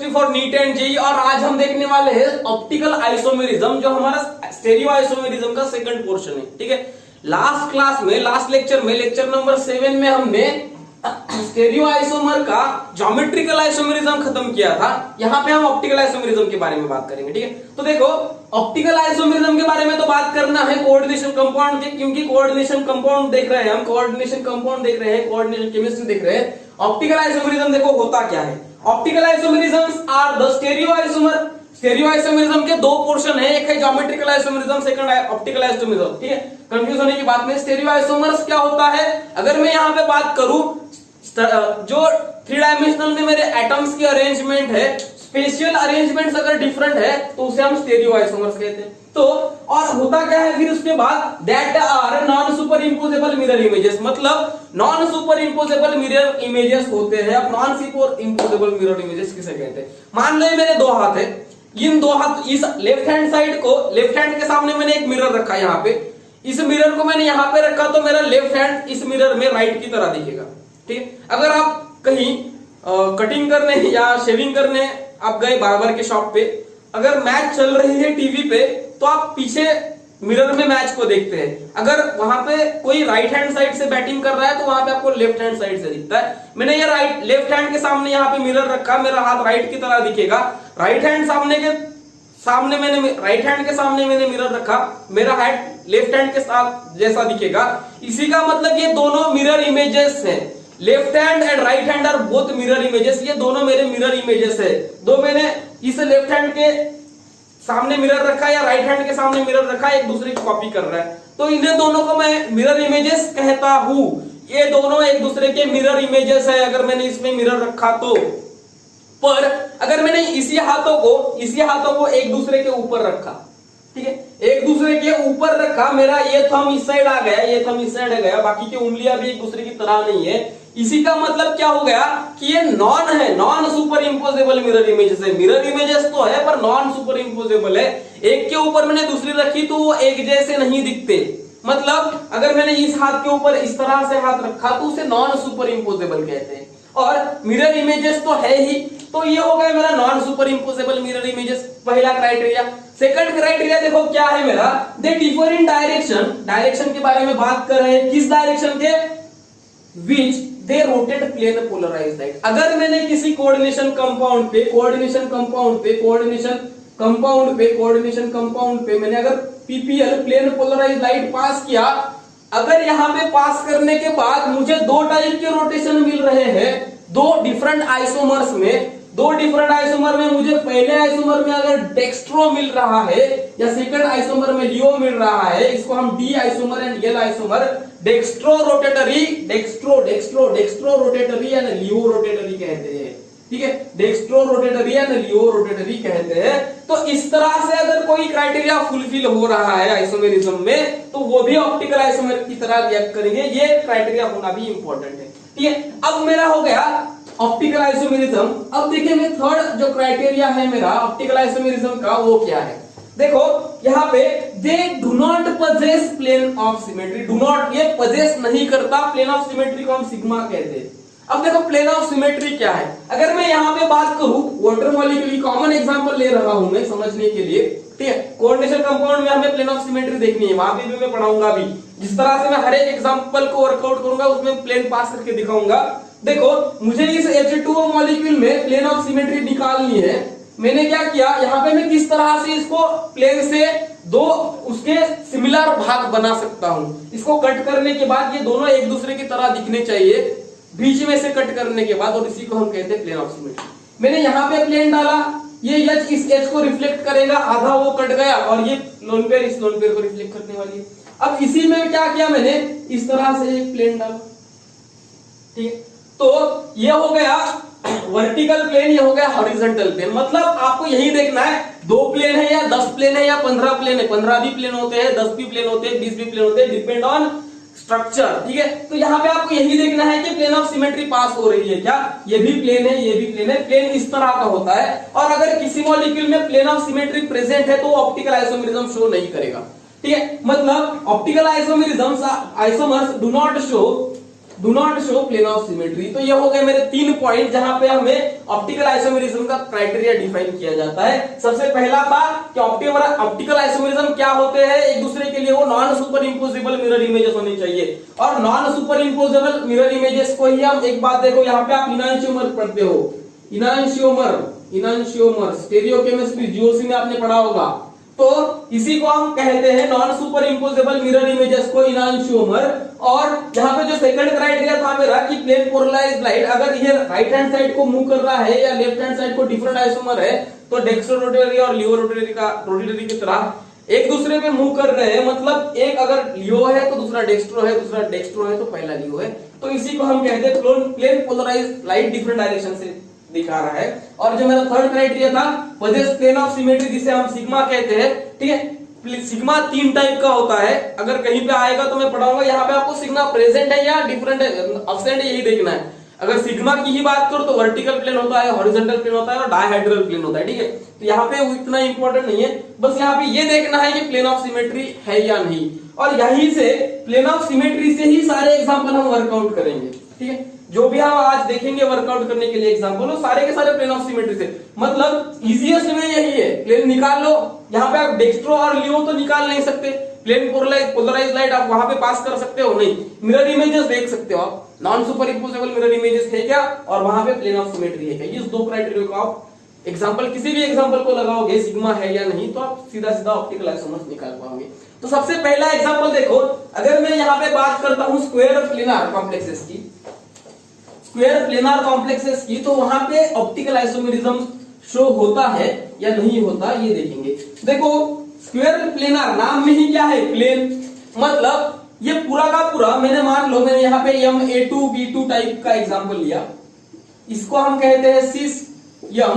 Chemistry for NEET and JEE और आज हम देखने वाले हैं ऑप्टिकल आइसोमेरिज्म जो हमारा स्टेरियो आइसोमेरिज्म का सेकंड पोर्शन है। ठीक है, लास्ट क्लास में लास्ट लेक्चर में लेक्चर नंबर 7 में हमने स्टेरियो आइसोमर का ज्योमेट्रिकल आइसोमेरिज्म खत्म किया था। यहां पे हम ऑप्टिकल आइसोमेरिज्म के बारे में बात करेंगे। ठीक है, तो देखो ऑप्टिकल आइसोमेरिज्म के बारे में तो बात करना है कोऑर्डिनेशन कंपाउंड के, क्योंकि कोऑर्डिनेशन कंपाउंड देख रहे हैं हम, कोऑर्डिनेशन कंपाउंड देख रहे हैं, कोऑर्डिनेशन केमिस्ट्री देख रहे हैं। ऑप्टिकल आइसोमेरिज्म देखो होता क्या है। Optical isomerisms are the stereo isomer. Stereo isomerism के दो पोर्शन है, एक है geometrical isomerism, second optical isomerism. ठीक है, कंफ्यूज होने की बात नहीं। स्टेरियो आइसोमर्स क्या होता है, अगर मैं यहां पे बात करूं जो 3 डायमेंशनल में मेरे एटम्स की अरेंजमेंट है, स्पेशियल अरेंजमेंट्स अगर डिफरेंट है तो उसे हम स्टेरियो आइसोमर्स कहते हैं। तो और होता क्या है फिर उसके बाद, that are non superimposable mirror images, मतलब non superimposable mirror images होते हैं। अब non superimposable mirror images किसे कहते हैं? मान लो ये मेरे दो हाथ है, इन दो हाथ, इस लेफ्ट हैंड साइड को, लेफ्ट हैंड के सामने मैंने एक मिरर रखा है यहाँ पे, इस मिरर को मैंने यहाँ पे रखा तो मेरा लेफ्ट हैंड इस मिरर में राइट की तरह दिखेगा। ठीक है, अगर आप कहीं कटिंग करने या शेविंग करने आप गए बार्बर के शॉप पे, अगर मैच चल रही है टीवी पे तो आप पीछे मिरर में मैच को देखते हैं। अगर वहां पे कोई राइट हैंड साइड से बैटिंग कर रहा है तो वहां पे आपको लेफ्ट हैंड साइड से दिखता है। मैंने ये लेफ्ट हैंड के सामने यहाँ पे मिरर रखा, मेरा हाथ राइट की तरह दिखेगा। राइट हैंड के सामने मैंने मिरर रखा, मेरा हाथ लेफ्ट हैंड के साथ जैसा दिखेगा। इसी का मतलब ये दोनों मिरर इमेजेस हैं। Left hand and right hand are both mirror images, ये दोनों मेरे मिरर इमेजेस है। दो मैंने इस लेफ्ट हैंड के सामने मिरर रखा या राइट हैंड के सामने मिरर रखा, एक दूसरे की कॉपी कर रहा है, तो इन्हें दोनों को मैं मिरर इमेजेस कहता हूं। ये दोनों एक दूसरे के मिरर इमेजेस है अगर मैंने इसमें मिरर रखा तो। पर अगर मैंने इसी हाथों को एक दूसरे के ऊपर रखा, ठीक है, एक दूसरे के ऊपर रखा, मेरा ये थंब इस साइड आ गया, ये थंब इस साइड आ गया, बाकी की उंगलियां भी एक दूसरे की तरह नहीं है। इसी का मतलब क्या हो गया कि ये non superimposable mirror images है। मिरर इमेजेस तो है पर नॉन सुपर इंपोजेबल है। एक के ऊपर मैंने दूसरी रखी तो वो एक जैसे नहीं दिखते। मतलब अगर मैंने इस हाथ के ऊपर इस तरह से हाथ रखा तो उसे नॉन सुपर इंपोजेबल कहते हैं। और मिरर इमेजेस तो है ही, तो ये हो गया मेरा non superimposable mirror images, पहला क्राइटेरिया। सेकंड क्राइटेरिया देखो क्या है मेरा, they differ in direction. Direction के बारे में बात कर रहे हैं, किस डायरेक्शन के, which they rotate plane polarised light. अगर मैंने किसी कोऑर्डिनेशन कंपाउंड पे मैंने अगर PPL plane polarised light pass किया, अगर यहां पे पास करने के बाद मुझे दो टाइप के रोटेशन मिल रहे हैं, दो डिफरेंट आइसोमर्स में मुझे पहले आइसोमर में अगर डेक्स्ट्रो मिल रहा है या सेकंड आइसोमर में लियो मिल रहा है, इसको हम D isomer and L isomer, dextro rotatory and laevo rotatory कहते हैं। ठीक है, dextro rotatory and laevo rotatory कहते हैं। तो इस तरह से अगर कोई क्राइटेरिया फुलफिल हो रहा है आइसोमेरिज्म में तो वो भी ऑप्टिकल आइसोमर की तरह रिएक्ट करेंगे। ये क्राइटेरिया होना भी इंपॉर्टेंट है। ठीक है, अब मेरा हो गया ऑप्टिकल आइसोमेरिज्म। अब देखिए मैं थर्ड जो क्राइटेरिया है मेरा ऑप्टिकल आइसोमेरिज्म का, वो क्या है। देखो यहाँ पे they do not possess plane of symmetry. Do not, ये पजेस नहीं करता, प्लेन ऑफ सिमेट्री को हम सिग्मा कहते हैं। अब देखो प्लेन ऑफ सिमेट्री क्या है, अगर मैं यहाँ पे बात करूं, वाटर मॉलिक्यूल कॉमन एग्जांपल ले रहा हूं मैं समझने के लिए। ठीक है, कोऑर्डिनेशन कंपाउंड में हमें प्लेन ऑफ सिमेट्री देखनी है, वहां पे भी मैं पढ़ाऊंगा भी। जिस तरह से मैं हर एक एग्जांपल को वर्कआउट करूंगा उसमें प्लेन पास करके दिखाऊंगा। देखो मुझे इस H2O मॉलिक्यूल में प्लेन ऑफ सिमेट्री निकालनी है। मैंने क्या किया, यहाँ पे मैं किस तरह से इसको प्लेन से दो उसके सिमिलर भाग बना सकता हूं। इसको कट करने के बाद ये दोनों एक दूसरे की तरह दिखने चाहिए, बीच में से कट करने के बाद, और इसी को हम कहते हैं प्लेन ऑफ सिमेट्री। मैंने यहाँ पे प्लेन डाला, ये H इस H को रिफ्लेक्ट करेगा, आधा वो कट गया, और ये लोन पेयर इस लोन पेयर को रिफ्लेक्ट करने वाली है। अब इसी में क्या किया मैंने, इस तरह से एक प्लेन डाला। ठीक है, तो ये हो गया वर्टिकल प्लेन, ये हो गया हॉरिजॉन्टल प्लेन। मतलब आपको यही देखना है 2 प्लेन है या 10 प्लेन है या 15 प्लेन है। 15 भी प्लेन होते हैं, 10 भी प्लेन होते हैं, 20 भी प्लेन होते हैं, डिपेंड ऑन स्ट्रक्चर। ठीक है, तो यहाँ पे आपको यही देखना है कि प्लेन ऑफ सिमेट्री पास हो रही है क्या, ये भी प्लेन है, ये भी प्लेन है। प्लेन इस तरह का होता है, और अगर किसी मॉलिक्यूल में प्लेन ऑफ सिमेट्री प्रेजेंट है तो ऑप्टिकल आइसोमेरिज्म शो नहीं करेगा। ठीक है, मतलब optical isomers do not show do not show plane of symmetry. तो ये हो गए मेरे 3 पॉइंट जहां पे हमें ऑप्टिकल आइसोमेरिज्म का क्राइटेरिया डिफाइन किया जाता है। सबसे पहला था कि ऑप्टिकल आइसोमेरिज्म क्या होते हैं, एक दूसरे के लिए वो नॉन सुपर इंपोजिबल मिरर इमेजेस होनी चाहिए। और नॉन सुपर इंपोजिबल मिरर इमेजेस को ही हम, एक बात देखो यहाँ पे आप इनांशियोमर पढ़ते हो, इनांशियोमर स्टेरियोकेमिस्ट्री जीओसी में आपने पढ़ा होगा, तो इसी को हम कहते हैं non superimposable mirror images को इनांशियोमर। और यहाँ पे जो सेकंड क्राइटेरिया था मेरा कि प्लेन पोलराइज्ड लाइट अगर ये राइट हैंड साइड को मूव कर रहा है या लेफ्ट हैंड साइड को डिफरेंट आइसोमर है तो डेक्स्ट्रो रोटेटरी और लियो रोटेटरी की तरह एक दूसरे पे मूव कर रहे हैं, मतलब एक अगर लियो है तो दूसरा डेक्स्ट्रो है, दूसरा डेक्स्ट्रो है तो पहला लियो है, तो इसी को हम कहते हैं plane polarised light different direction से दिखा रहा है। और जो मेरा थर्ड क्राइटेरिया था पजेस प्लेन ऑफ सिमेट्री जिसे हम सिग्मा कहते हैं, ठीक है। सिग्मा 3 टाइप का होता है, अगर कहीं पे आएगा तो मैं पढ़ाऊंगा, यहाँ पे आपको सिग्मा प्रेजेंट है या डिफरेंट है, अब्सेंट है, यही देखना है। अगर सिग्मा की ही बात करो तो वर्टिकल प्लेन होता है, हॉरिजॉन्टल प्लेन होता है और डायहेड्रल प्लेन होता है, ठीक है। तो यहाँ पे इतना इंपॉर्टेंट नहीं है, बस यहाँ पे ये देखना है कि प्लेन ऑफ सिमेट्री है या नहीं। और यहीं से प्लेन ऑफ सिमेट्री से ही सारे एग्जाम्पल हम वर्कआउट करेंगे, ठीक है। जो भी हम आज देखेंगे वर्कआउट करने के लिए एग्जाम्पल, वो सारे के सारे प्लेन ऑफ सिमेट्री से, मतलब इजीएस्ट वे यही है, प्लेन निकाल लो। यहाँ पे आप डेक्स्ट्रो और लियो तो निकाल नहीं सकते, प्लेन पोलराइज्ड लाइट आप वहां पे पास कर सकते हो नहीं, मिरर इमेजेस देख सकते हो आप, non superimposable mirror images है क्या और वहां पे प्लेन ऑफ सिमेट्री है क्या, इस 2 क्राइटेरिया को आप एग्जाम्पल किसी भी एग्जाम्पल को लगाओगे सिग्मा है या नहीं तो आप सीधा सीधा ऑप्टिकल आइसोमर्स निकाल पाओगे। तो सबसे पहला एग्जाम्पल देखो, अगर मैं यहाँ पे बात करता हूँ स्क्वायर प्लेनार कॉम्प्लेक्सेस की, स्क्वायर प्लेनार कॉम्प्लेक्सेस की, तो वहां पे ऑप्टिकल आइसोमेरिज्म शो होता है या नहीं होता ये देखेंगे। देखो स्क्वायर प्लेनार नाम में ही क्या है, प्लेन, मतलब ये पूरा का पूरा, मैंने मान लो मैंने यहाँ पे MA2 B2 टाइप का एग्जांपल लिया, इसको हम कहते हैं सिस MAAB,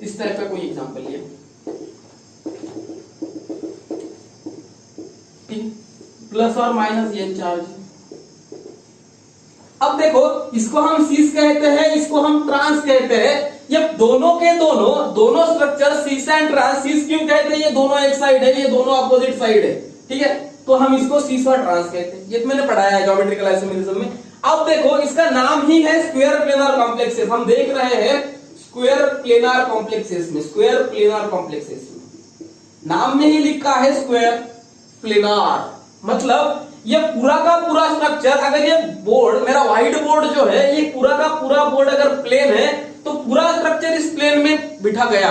इस टाइप का कोई एग्जांपल लिया, प्लस और माइनस n चार्ज। अब देखो इसको हम सीस कहते हैं, इसको हम ट्रांस कहते हैं। ये दोनों के दोनों स्ट्रक्चर सीस एंड ट्रांस, सीस क्यों कहते हैं, ये दोनों एक साइड है, ये दोनों अपोजिट साइड है, ठीक है, तो हम इसको सीस और ट्रांस कहते हैं। ये तो मैंने पढ़ाया है ज्योमेट्रिकल आइसोमेरिज्म में। अब देखो इसका नाम ही है स्क्वायर प्लेनार कॉम्प्लेक्सेस, हम देख रहे हैं स्क्वायर प्लेनार कॉम्प्लेक्सेस में, स्क्वायर प्लेनार कॉम्प्लेक्सेस में नाम में ही लिखा है स्क्वायर प्लेनार, मतलब ये पूरा का पूरा स्ट्रक्चर, अगर ये बोर्ड मेरा व्हाइट बोर्ड जो है, ये पूरा का पूरा बोर्ड अगर प्लेन है तो पूरा स्ट्रक्चर इस प्लेन में बिठा गया,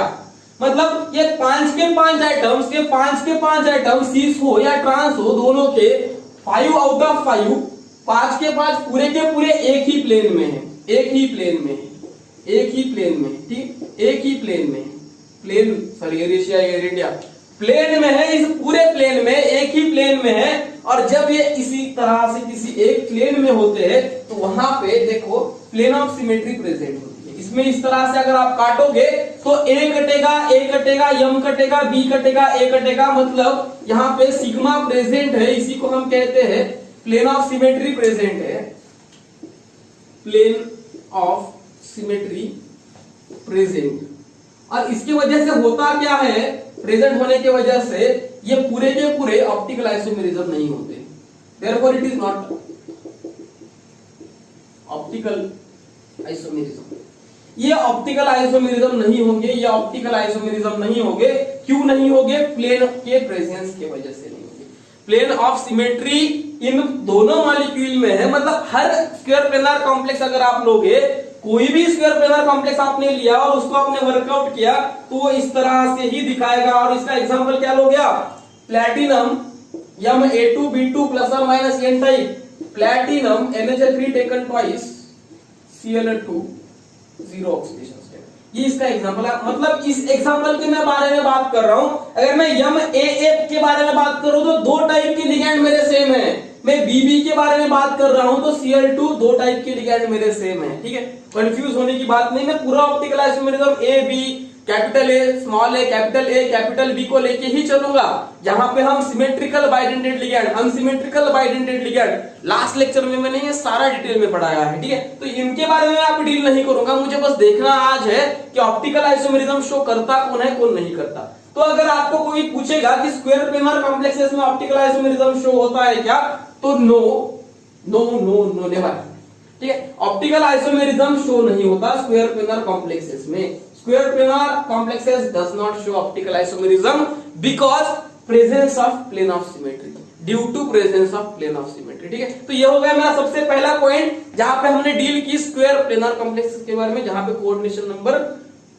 मतलब ये 5 के 5 आइटम्स, ये 5 के 5 आइटम्स सीस हो या ट्रांस हो, दोनों के 5 आउट ऑफ 5 के 5 पूरे के पूरे एक ही प्लेन में है, एक ही प्लेन में है, एक ही प्लेन में, ठीक, एक ही प्लेन में, प्लेन सॉरी एरेशिया एरिडिया प्लेन में है, इस पूरे प्लेन में एक ही प्लेन में है। और जब ये इसी तरह से किसी एक प्लेन में होते हैं तो वहां पे देखो प्लेन ऑफ सिमेट्री प्रेजेंट होती है। इसमें इस तरह से अगर आप काटोगे तो A कटेगा, A कटेगा, M कटेगा, B कटेगा, A कटेगा, मतलब यहाँ पे सिग्मा प्रेजेंट है, इसी को हम कहते हैं प्लेन ऑफ सिमेट्री प्रेजेंट है, प्लेन ऑफ सिमेट्री प्रेजेंट। और इसकी वजह से होता क्या है, प्रेजेंट होने की वजह से ये पूरे के पूरे ऑप्टिकल आइसोमेरिज्म नहीं होते, therefore it is not optical isomerism. ये ऑप्टिकल आइसोमेरिज्म नहीं होंगे, ये ऑप्टिकल आइसोमेरिज्म नहीं होंगे, क्यों नहीं होंगे, प्लेन के प्रेजेंस की वजह से नहीं होंगे। प्लेन ऑफ सिमेट्री इन दोनों मॉलिक्यूल में है, मतलब हर स्क्वायर प्लेनार कॉम्प्लेक्स अगर आप लोगे, कोई भी स्क्वायर प्लेनार कॉम्प्लेक्स आपने लिया और उसको आपने वर्कआउट किया तो वो इस तरह से ही दिखाएगा। और इसका एग्जांपल क्या लो गया, प्लैटिनम MA2B2 प्लस और minus n type, platinum NaCl3 taken twice, Cl2 0 oxidation state, ये इसका एग्जांपल है। मतलब इस एग्जांपल के मैं बारे में बात कर रहा हूं। अगर मैं MAF के बारे में बात करूं तो 2 टाइप के लिगैंड मेरे सेम है। मैं BB के बारे में बात कर रहा हूं तो Cl2 2 टाइप के लिगैंड मेरे सेम है, ठीक है, कंफ्यूज होने की बात नहीं। मैं पूरा optical isomerism A B capital A small a capital B को लेके ही चलूंगा, जहां पे हम symmetrical bidentate ligand, unsymmetrical bidentate ligand last lecture में मैंने ये सारा डिटेल में पढ़ाया है, ठीक है। तो इनके बारे में आप डील नहीं करूंगा, मुझे बस देखना आज है कि ऑप्टिकल आइसोमेरिज्म शो करता कौन है कौन नहीं करता। तो अगर आपको कोई पूछेगा कि स्क्वायर प्लेनर कॉम्प्लेक्सेस में ऑप्टिकल आइसोमेरिज्म शो होता है क्या, तो no no no no never, ठीक है। ऑप्टिकल आइसोमेरिज्म शो नहीं होता स्क्वायर प्लेनर कॉम्प्लेक्सेस में। Square planar complexes does not show optical isomerism because presence of plane of symmetry, due to presence of plane of symmetry, ठीक है। तो ये हो गया मेरा सबसे पहला पॉइंट जहां पे हमने डील की स्क्वायर प्लेनर कॉम्प्लेक्सेस के बारे में, जहां पे कोऑर्डिनेशन नंबर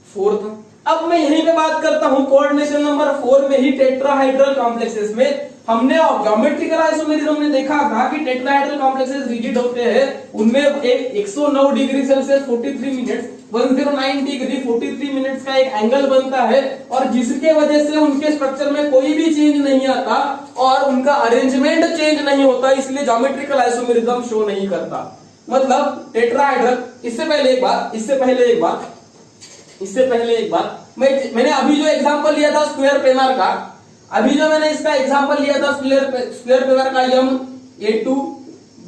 4 था। अब मैं यहीं पे बात करता हूं कोऑर्डिनेशन नंबर 4 में ही टेट्राहाइड्रल कॉम्प्लेक्सेस में हमने ज्योमेट्रिकल आइसोमेरिज्म में देखा था कि टेट्राहाइड्रल कॉम्प्लेक्सेस रिजिड होते हैं, उनमें एक 109 degree Celsius 43 minutes 109 degree 43 minutes का एक एंगल बनता है, और जिसके वजह से उनके स्ट्रक्चर में कोई भी चेंज नहीं आता और उनका अरेंजमेंट चेंज नहीं होता, इसलिए ज्योमेट्रिकल आइसोमेरिज्म शो नहीं करता। मतलब टेट्राहाइड्रल, इससे पहले एक बात मैंने अभी जो एग्जांपल लिया था स्क्वायर प्लेनर का, अभी जो मैंने इसका एग्जांपल लिया था स्क्वायर प्लेनर का A2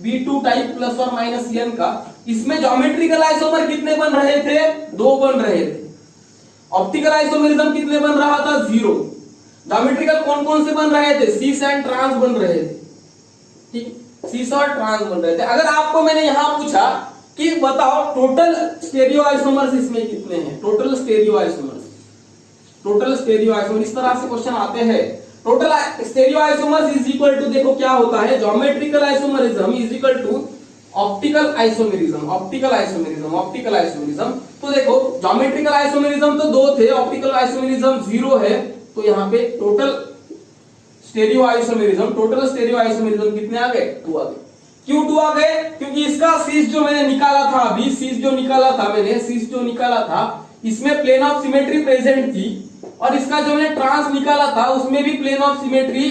B2 टाइप प्लस और माइनस n का, इसमें ज्योमेट्रिकल आइसोमर कितने बन रहे थे? 2 बन रहे थे। ऑप्टिकल आइसोमेरिज्म कितने बन रहा था? 0। ज्योमेट्रिकल कौन कौन से बन रहे थे? सीस एंड ट्रांस बन रहे थे, ठीक, सीस और ट्रांस बन रहे थे। अगर आपको मैंने यहां पूछा कि बताओ टोटल स्टेरियो आइसोमर्स इसमें कितने हैं, टोटल स्टेरियो आइसोमर्स, इस तरह से क्वेश्चन आते हैं। Total stereo isomers is equal to, देखो क्या होता है, geometrical isomerism is equal to optical isomerism. तो देखो ज्योमेट्रिकल आइसोमेरिज्म तो 2 थे, ऑप्टिकल आइसोमेरिज्म 0 है, तो यहाँ पे टोटल स्टेरियो आइसोमेरिज्म कितने आ गए? 2 आ गए। क्यों 2 आ गए? क्योंकि इसका सीस जो मैंने निकाला था अभी, सीस जो निकाला था इसमें प्लेन ऑफ सिमेट्री प्रेजेंट थी, और इसका जो मैंने ट्रांस निकाला था उसमें भी प्लेन ऑफ सिमेट्री,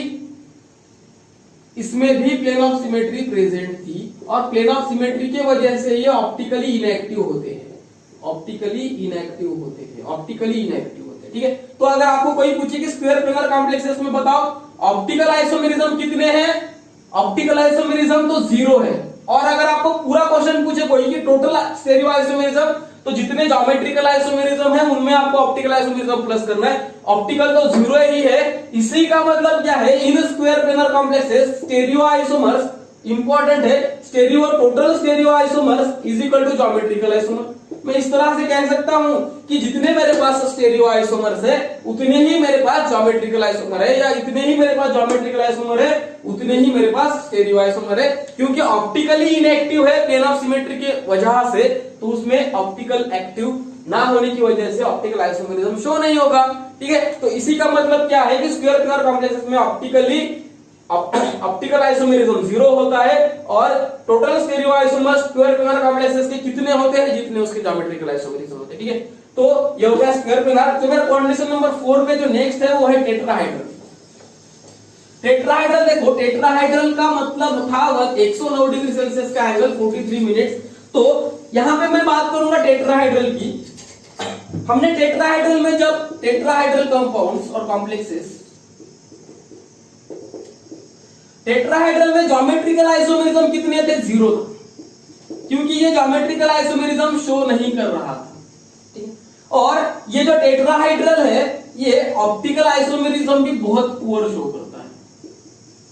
इसमें भी प्लेन ऑफ सिमेट्री प्रेजेंट थी, और प्लेन ऑफ सिमेट्री के वजह से ये ऑप्टिकली इनएक्टिव होते हैं, ठीक है। तो अगर आपको कोई पूछे कि स्क्वायर प्लेनर कॉम्प्लेक्सेस में बताओ ऑप्टिकल आइसोमेरिज्म कितने हैं, ऑप्टिकल आइसोमेरिज्म तो 0 है। और अगर आपको पूरा क्वेश्चन पूछे कोई कि टोटल स्टेरियो आइसोमेरिज्म, तो जितने ज्योमेट्रिकल आइसोमेरिज्म है उनमें आपको ऑप्टिकल आइसोमेरिज्म प्लस करना है, ऑप्टिकल तो 0 ही है। इसी का मतलब क्या है, in square planar complexes stereo isomers important है, total stereo isomers is equal to geometrical isomer. मैं इस तरह से कह सकता हूं कि जितने मेरे पास स्टेरियो आइसोमर्स है उतने ही मेरे पास ज्योमेट्रिकल आइसोमर है, या इतने ही मेरे पास ज्योमेट्रिकल आइसोमर है उतने ही मेरे पास स्टेरियो आइसोमर है। क्योंकि ऑप्टिकली इनएक्टिव है प्लेन ऑफ सिमेट्री के वजह से, तो उसमें ऑप्टिकल एक्टिव ना होने की वजह से ऑप्टिकल आइसोमेरिज्म शो नहीं होगा, ठीक है। तो इसी का मतलब क्या है कि स्क्वायर प्लेनर कॉम्प्लेक्सेस में ऑप्टिकल आइसोमेरिज्म 0 होता है, और total stereo isomers square planar complexes के कितने होते हैं, जितने उसके ज्योमेट्रिकल आइसोमेरिज्म होते हैं, ठीक है। तो ये हो गया स्क्वायर प्लेनर। तो मेरा कोऑर्डिनेशन नंबर 4 पे जो नेक्स्ट है वो है टेट्राहाइड्रल। देखो टेट्राहाइड्रल का मतलब था 109 डिग्री सेल्सियस का एंगल 43 मिनट्स। तो यहां पे मैं बात करूंगा टेट्राहाइड्रल की। हमने टेट्राहाइड्रल में जब टेट्राहाइड्रल कंपाउंड्स और कॉम्प्लेक्सेस, टेट्राहाइड्रल में ज्योमेट्रिकल आइसोमेरिज्म कितने थे? 0 था, क्योंकि ये ज्योमेट्रिकल आइसोमेरिज्म शो नहीं कर रहा था, ठीक है। और ये जो टेट्राहाइड्रल है ये ऑप्टिकल आइसोमेरिज्म भी बहुत पुअर शो करता है।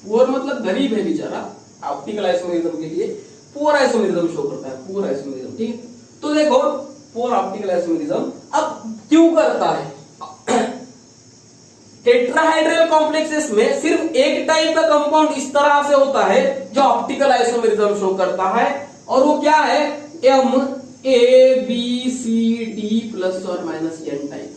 पुअर मतलब गरीब है बेचारा, ऑप्टिकल आइसोमेरिज्म के लिए पुअर आइसोमेरिज्म शो करता है, पुअर आइसोमेरिज्म, ठीक है। तो देखो पुअर ऑप्टिकल आइसोमेरिज्म अब क्यों करता है? टेट्राहाइड्रल कॉम्प्लेक्सेस में सिर्फ एक टाइप का कंपाउंड इस तरह से होता है जो ऑप्टिकल आइसोमेरिज्म शो करता है, और वो क्या है? MABCD प्लस और माइनस n टाइप।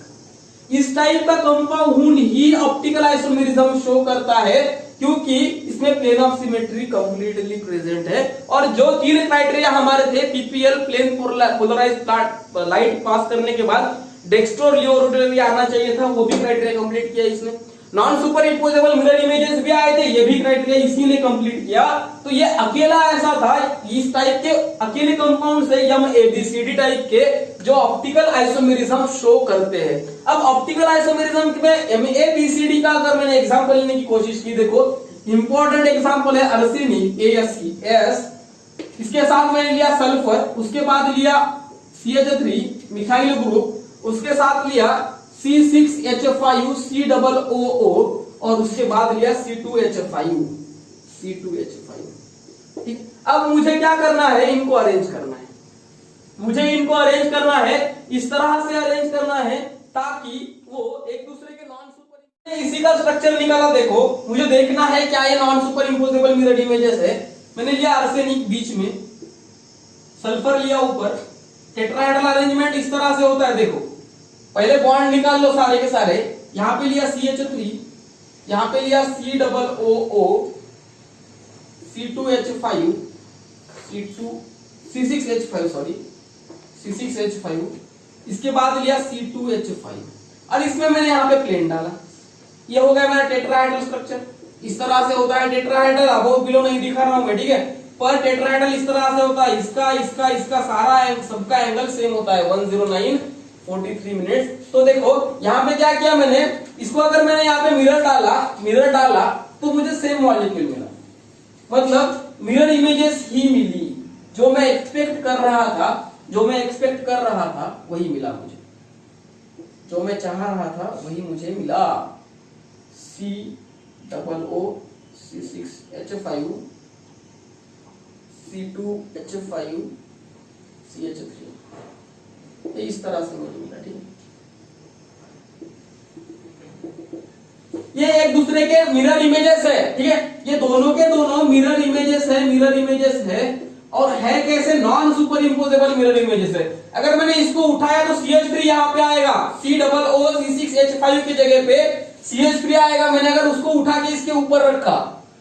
इस टाइप का कंपाउंड ही ऑप्टिकल आइसोमेरिज्म शो करता है, क्योंकि इसमें plane of symmetry completely present है। और जो 3 क्राइटेरिया हमारे थे, PPL plane polarised light pass करने के बाद डेक्स्ट्रो लियो रोटेटरी आना चाहिए था, वो भी क्राइटेरिया कंप्लीट किया इसने। Non superimposable mirror images भी आए थे, ये भी क्राइटेरिया इसी ने कंप्लीट किया। तो ये अकेला ऐसा था, इस टाइप के अकेले कंपाउंड से MABCD टाइप के जो ऑप्टिकल आइसोमेरिज्म शो करते हैं। अब ऑप्टिकल आइसोमेरिज्म में MABCD का अगर मैंने एग्जांपल लेने की कोशिश की, देखो इंपॉर्टेंट एग्जांपल है अर्सेनिक ASE, इसके साथ मैंने लिया सल्फर, उसके बाद लिया CH3 मिथाइल ग्रुप, उसके साथ लिया C6H5 COO और उसके बाद लिया C2H5 ठीक। अब मुझे क्या करना है, इनको अरेंज करना है, मुझे इनको अरेंज करना है, इस तरह से अरेंज करना है ताकि वो एक दूसरे के नॉन सुपर, इसी का स्ट्रक्चर निकाला। देखो मुझे देखना है क्या ये non superimposable mirror images है। मैंने लिया आर्सेनिक बीच में, सल्फर लिया ऊपर, टेट्राहेड्रल अरेंजमेंट इस तरह से होता है। देखो पहले बॉन्ड निकाल लो सारे के सारे, यहां पे लिया CH3, यहां पे लिया COO, C2H5, C6H5 sorry C6H5, इसके बाद लिया C2H5 और इसमें मैंने यहाँ पे प्लेन डाला। ये हो गया मेरा टेट्राहेड्रल स्ट्रक्चर। इस तरह से होता है टेट्राहेड्रल, अब बिलो नहीं दिखा रहा हूं मैं, ठीक है। पर टेट्राहेड्रल इस तरह से होता है, इसका इसका इसका सारा सबका एंगल सेम होता है 10943 मिनट। तो देखो यहाँ पे क्या किया मैंने, इसको अगर मैंने यहाँ पे मिरर डाला तो मुझे सेम मॉलिक्यूल मिला, मतलब मिरर इमेजेस ही मिली। जो मैं एक्सपेक्ट कर रहा था वही मिला मुझे, जो मैं चाह रहा था वही मुझे मिला। COO C6H5 C2H5 CH3, इस तरह से मुझे मिला, ठीक है। ये एक दूसरे के मिरर इमेजेस है, ठीक है। ये दोनों के दोनों मिरर इमेजेस है और है कैसे, non superimposable mirror images है। अगर मैंने इसको उठाया तो CH3 यहाँ पे आएगा, COO C6H5 की जगह पे CH3 आएगा। मैंने अगर उसको उठा के इसके ऊपर रखा,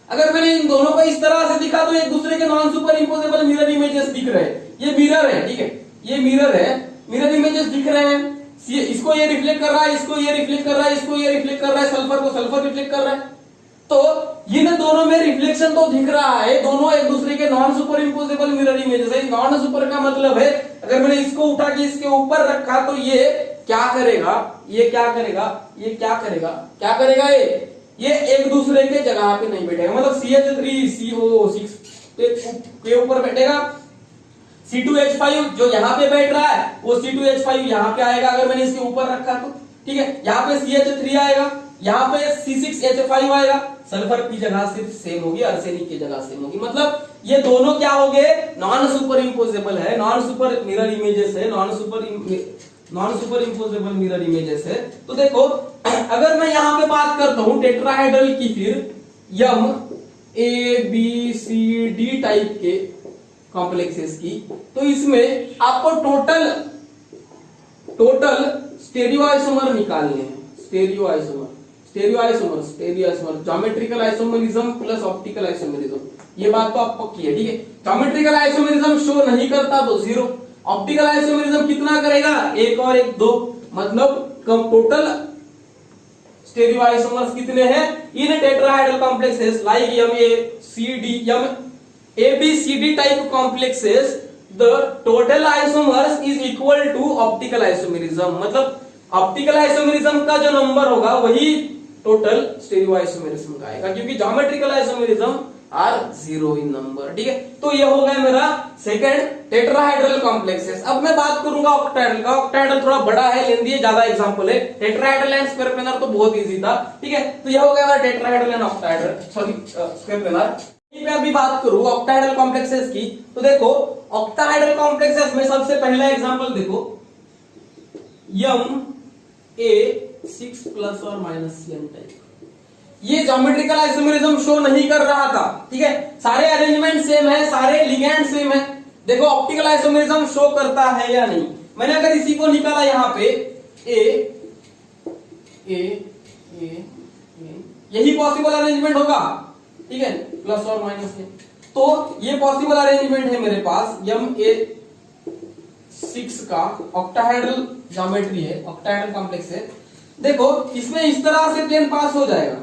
अगर मैंने इन दोनों को इस तरह से दिखा तो एक दूसरे के non superimposable mirror images दिख रहे हैं। ये मिरर है, ठीक है, ये मिरर है, मिरर इमेजेस दिख रहे हैं। इसको ये रिफ्लेक्ट कर रहा है, इसको ये रिफ्लेक्ट कर रहा है, इसको ये रिफ्लेक्ट कर रहा है, सल्फर को सल्फर रिफ्लेक्ट कर रहा है। तो इन दोनों में रिफ्लेक्शन तो दिख रहा है, दोनों एक दूसरे के non superimposable mirror images है। नॉन सुपर का मतलब है अगर मैंने इसको उठा के इसके ऊपर रखा तो ये क्या करेगा, ये एक दूसरे के जगह पे नहीं बैठेगा, मतलब CH3 COO6 के ऊपर बैठेगा। C2H5 जो यहाँ पे बैठ रहा है वो C2H5 यहाँ पे आएगा अगर मैंने इसके ऊपर रखा तो, ठीक है। यहाँ पे CH3 आएगा, यहाँ पे C6H5 आएगा, सल्फर की जगह सिर्फ सेम होगी, आर्सेनिक की जगह सेम होगी। मतलब ये दोनों क्या हो गए, नॉन सुपर इंपोजेबल है, नॉन सुपर मिरर इमेजेस है, non superimposable mirror images है। तो देखो अगर मैं यहाँ पे बात करता हूं टेट्राहेड्रल की, फिर M A B C D type के कॉम्प्लेक्सेस की, तो इसमें आपको टोटल स्टेरियोआइसोमर निकालने हैं। Stereoisomer geometrical isomerism plus optical isomerism, ये बात तो आप पक्की है, ठीक है। ज्योमेट्रिकल आइसोमरिज्म शो नहीं करता तो 0, ऑप्टिकल आइसोमरिज्म कितना करेगा, 1 और 1 2, मतलब टोटल स्टेरियोआइसोमर्स कितने हैं इन tetrahedral complexes like ABCD type complexes, the total isomers is equal to optical isomerism। मतलब ऑप्टिकल आइसोमेरिज्म का जो नंबर होगा वही टोटल स्टेरियोआइसोमेरिज्म का आएगा, क्योंकि geometrical isomerism are 0 in number, ठीक है। तो ये हो गया मेरा सेकंड टेट्राहेड्रल कॉम्प्लेक्सेस। अब मैं बात करूंगा ऑक्टाहेड्रल का। ऑक्टाहेड्रल थोड़ा बड़ा है, लेंदी है, ज्यादा एग्जांपल है। टेट्राहेड्रल एंड स्क्वायर प्लेनर तो बहुत इजी था, ठीक है। तो ये हो गया मेरा tetrahedral and octahedral, sorry square planar. मैं अभी बात करूं ऑक्टाहेड्रल कॉम्प्लेक्सेस की, तो देखो ऑक्टाहेड्रल कॉम्प्लेक्सेस में सबसे पहला एग्जांपल देखो MA6 प्लस और माइनस n टाइप। ये ज्योमेट्रिकल आइसोमेरिज्म शो नहीं कर रहा था, ठीक है। सारे अरेंजमेंट सेम है, सारे लिगेंड सेम है। देखो ऑप्टिकल आइसोमेरिज्म शो करता है या नहीं। मैंने अगर इसी को निकाला यहाँ पे यही पॉसिबल अरेंजमेंट होगा, ठीक है, प्लस और माइनस है। तो ये पॉसिबल अरेंजमेंट है मेरे पास MA6 का, ऑक्टाहेड्रल ज्योमेट्री है, ऑक्टाहेड्रल कॉम्प्लेक्स है। देखो इसमें इस तरह से प्लेन पास हो जाएगा,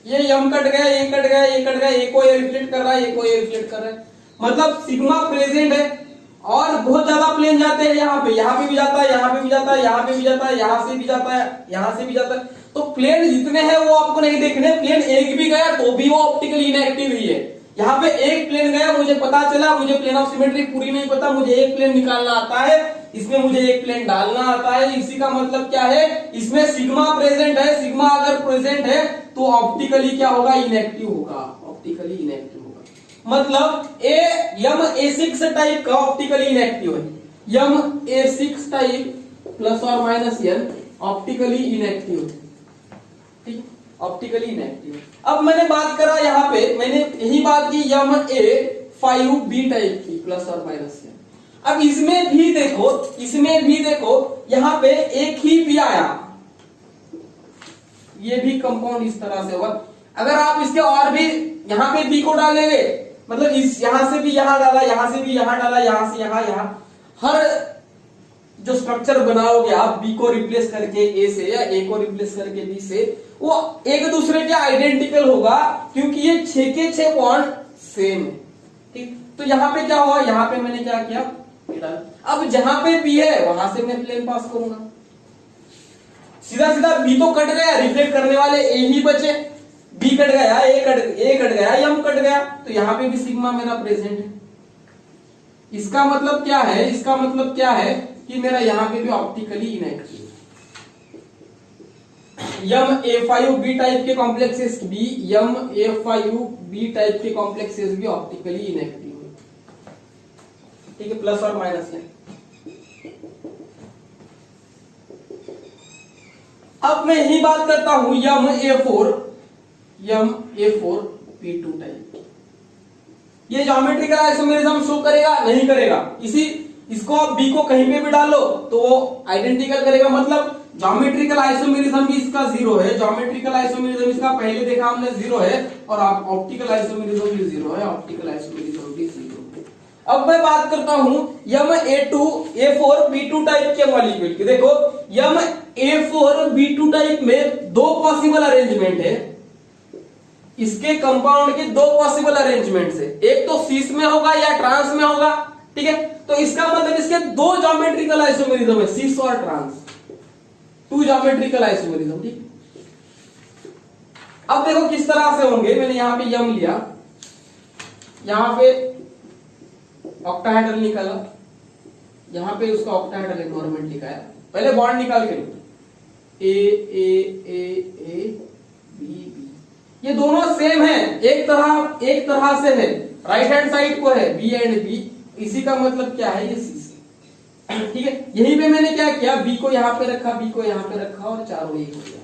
ये M कट गया, ये कट गया, ये कट गया, ये को ये रिफ्लेक्ट कर रहा है, ये को ये रिफ्लेक्ट कर रहा है, मतलब सिग्मा प्रेजेंट है। और बहुत ज्यादा प्लेन जाते हैं यहाँ पे भी जाता है, यहाँ पे भी जाता है, यहाँ पे भी जाता है, यहाँ से भी जाता है, यहाँ से भी जाता है। तो प्लेन जितने हैं वो आपको नहीं देखने, प्लेन एक भी गया तो भी वो ऑप्टिकली इनएक्टिव ही है। यहाँ पे एक प्लेन गया, मुझे पता चला, मुझे प्लेन ऑफ सिमेट्री पूरी नहीं पता, मुझे एक प्लेन निकालना आता है, इसमें मुझे एक प्लेन डालना आता है। इसी का मतलब क्या है, इसमें सिग्मा प्रेजेंट है। सिग्मा अगर प्रेजेंट है तो ऑप्टिकली क्या होगा, इनएक्टिव होगा, ऑप्टिकली इनएक्टिव होगा। मतलब M-A6 टाइप का ऑप्टिकली इनएक्टिव है। M-A6 टाइप प्लस और माइनस n ऑप्टिकली इनएक्टिव है, ठीक, ऑप्टिकली इनएक्टिव। अब मैंने बात करा यहाँ पे, मैंने यही बात की M-A5B टाइप की प्लस और माइनस n। अब इसमें भी देखो, इसमें भी देखो, यहां पे एक ही पी आया, ये भी कंपाउंड इस तरह से होगा। अगर आप इसके और भी यहां पे बी को डालेंगे, मतलब इस यहां से भी यहां डाला, यहां से भी यहां डाला, यहां से यहां, यहां हर जो स्ट्रक्चर बनाओगे आप बी को रिप्लेस करके ए से या ए को रिप्लेस करके बी से, वो एक दूसरे के आइडेंटिकल होगा, क्योंकि ये 6 के 6 बॉन्ड सेम है, ठीक। तो यहां पे क्या हुआ, यहां पे मैंने क्या किया, अब जहां पे बी है वहां से मैं प्लेन पास करूंगा, सीधा सीधा बी तो कट गया, रिफ्लेक्ट करने वाले ए ही बचे, बी कट गया, ए कट गया, एम कट गया, तो यहां पे भी सिग्मा मेरा प्रेजेंट है। इसका मतलब क्या है, इसका मतलब क्या है कि मेरा यहां पे भी ऑप्टिकली इनएक्टिव M-A5B टाइप के कॉम्प्लेक्सेस भी, M-A5B टाइप के कॉम्प्लेक्सेस भी ऑप्टिकली इनएक्टिव है, ठीक है, प्लस और माइनस है। अब मैं यही बात करता हूं M-A4B2 टाइप, ये ज्योमेट्रिकल आइसोमेरिज्म शो करेगा, नहीं करेगा? इसको आप बी को कहीं पे भी डालो तो वो आइडेंटिकल करेगा, मतलब ज्योमेट्रिकल आइसोमेरिज्म भी इसका 0 है, ज्योमेट्रिकल आइसोमेरिज्म इसका पहले देखा हमने 0 है, और ऑप्टिकल आइसोमेरिज्म भी 0 है, ऑप्टिकल आइसोमेरिज्म भी 0 है। अब मैं बात करता हूं M-A4B2 टाइप के मॉलिक्यूल की। देखो M-A4B2 टाइप में 2 पॉसिबल अरेंजमेंट है, इसके कंपाउंड के 2 पॉसिबल अरेंजमेंट है, एक तो सीस में होगा या ट्रांस में होगा, ठीक है। तो इसका मतलब इसके 2 ज्योमेट्रिकल आइसोमेरिज्म है, सीस और ट्रांस, 2 ज्योमेट्रिकल आइसोमेरिज्म, ठीक। अब देखो किस तरह से होंगे, मैंने यहां पे यम लिया, यहां पे ऑक्टाहेड्रल निकाला, यहां पे उसका ऑक्टाहेड्रल एनवायरनमेंट लिखा है, पहले बॉन्ड निकाल के लो, ए ए ए ए बी बी, ये दोनों सेम है, एक तरह से है, राइट हैंड साइड को है बी एंड बी, इसी का मतलब क्या है, ये सी से, ठीक है। यहीं पे मैंने क्या किया, बी को यहां पे रखा, बी को यहां पे रखा, और चारों एक हो गया।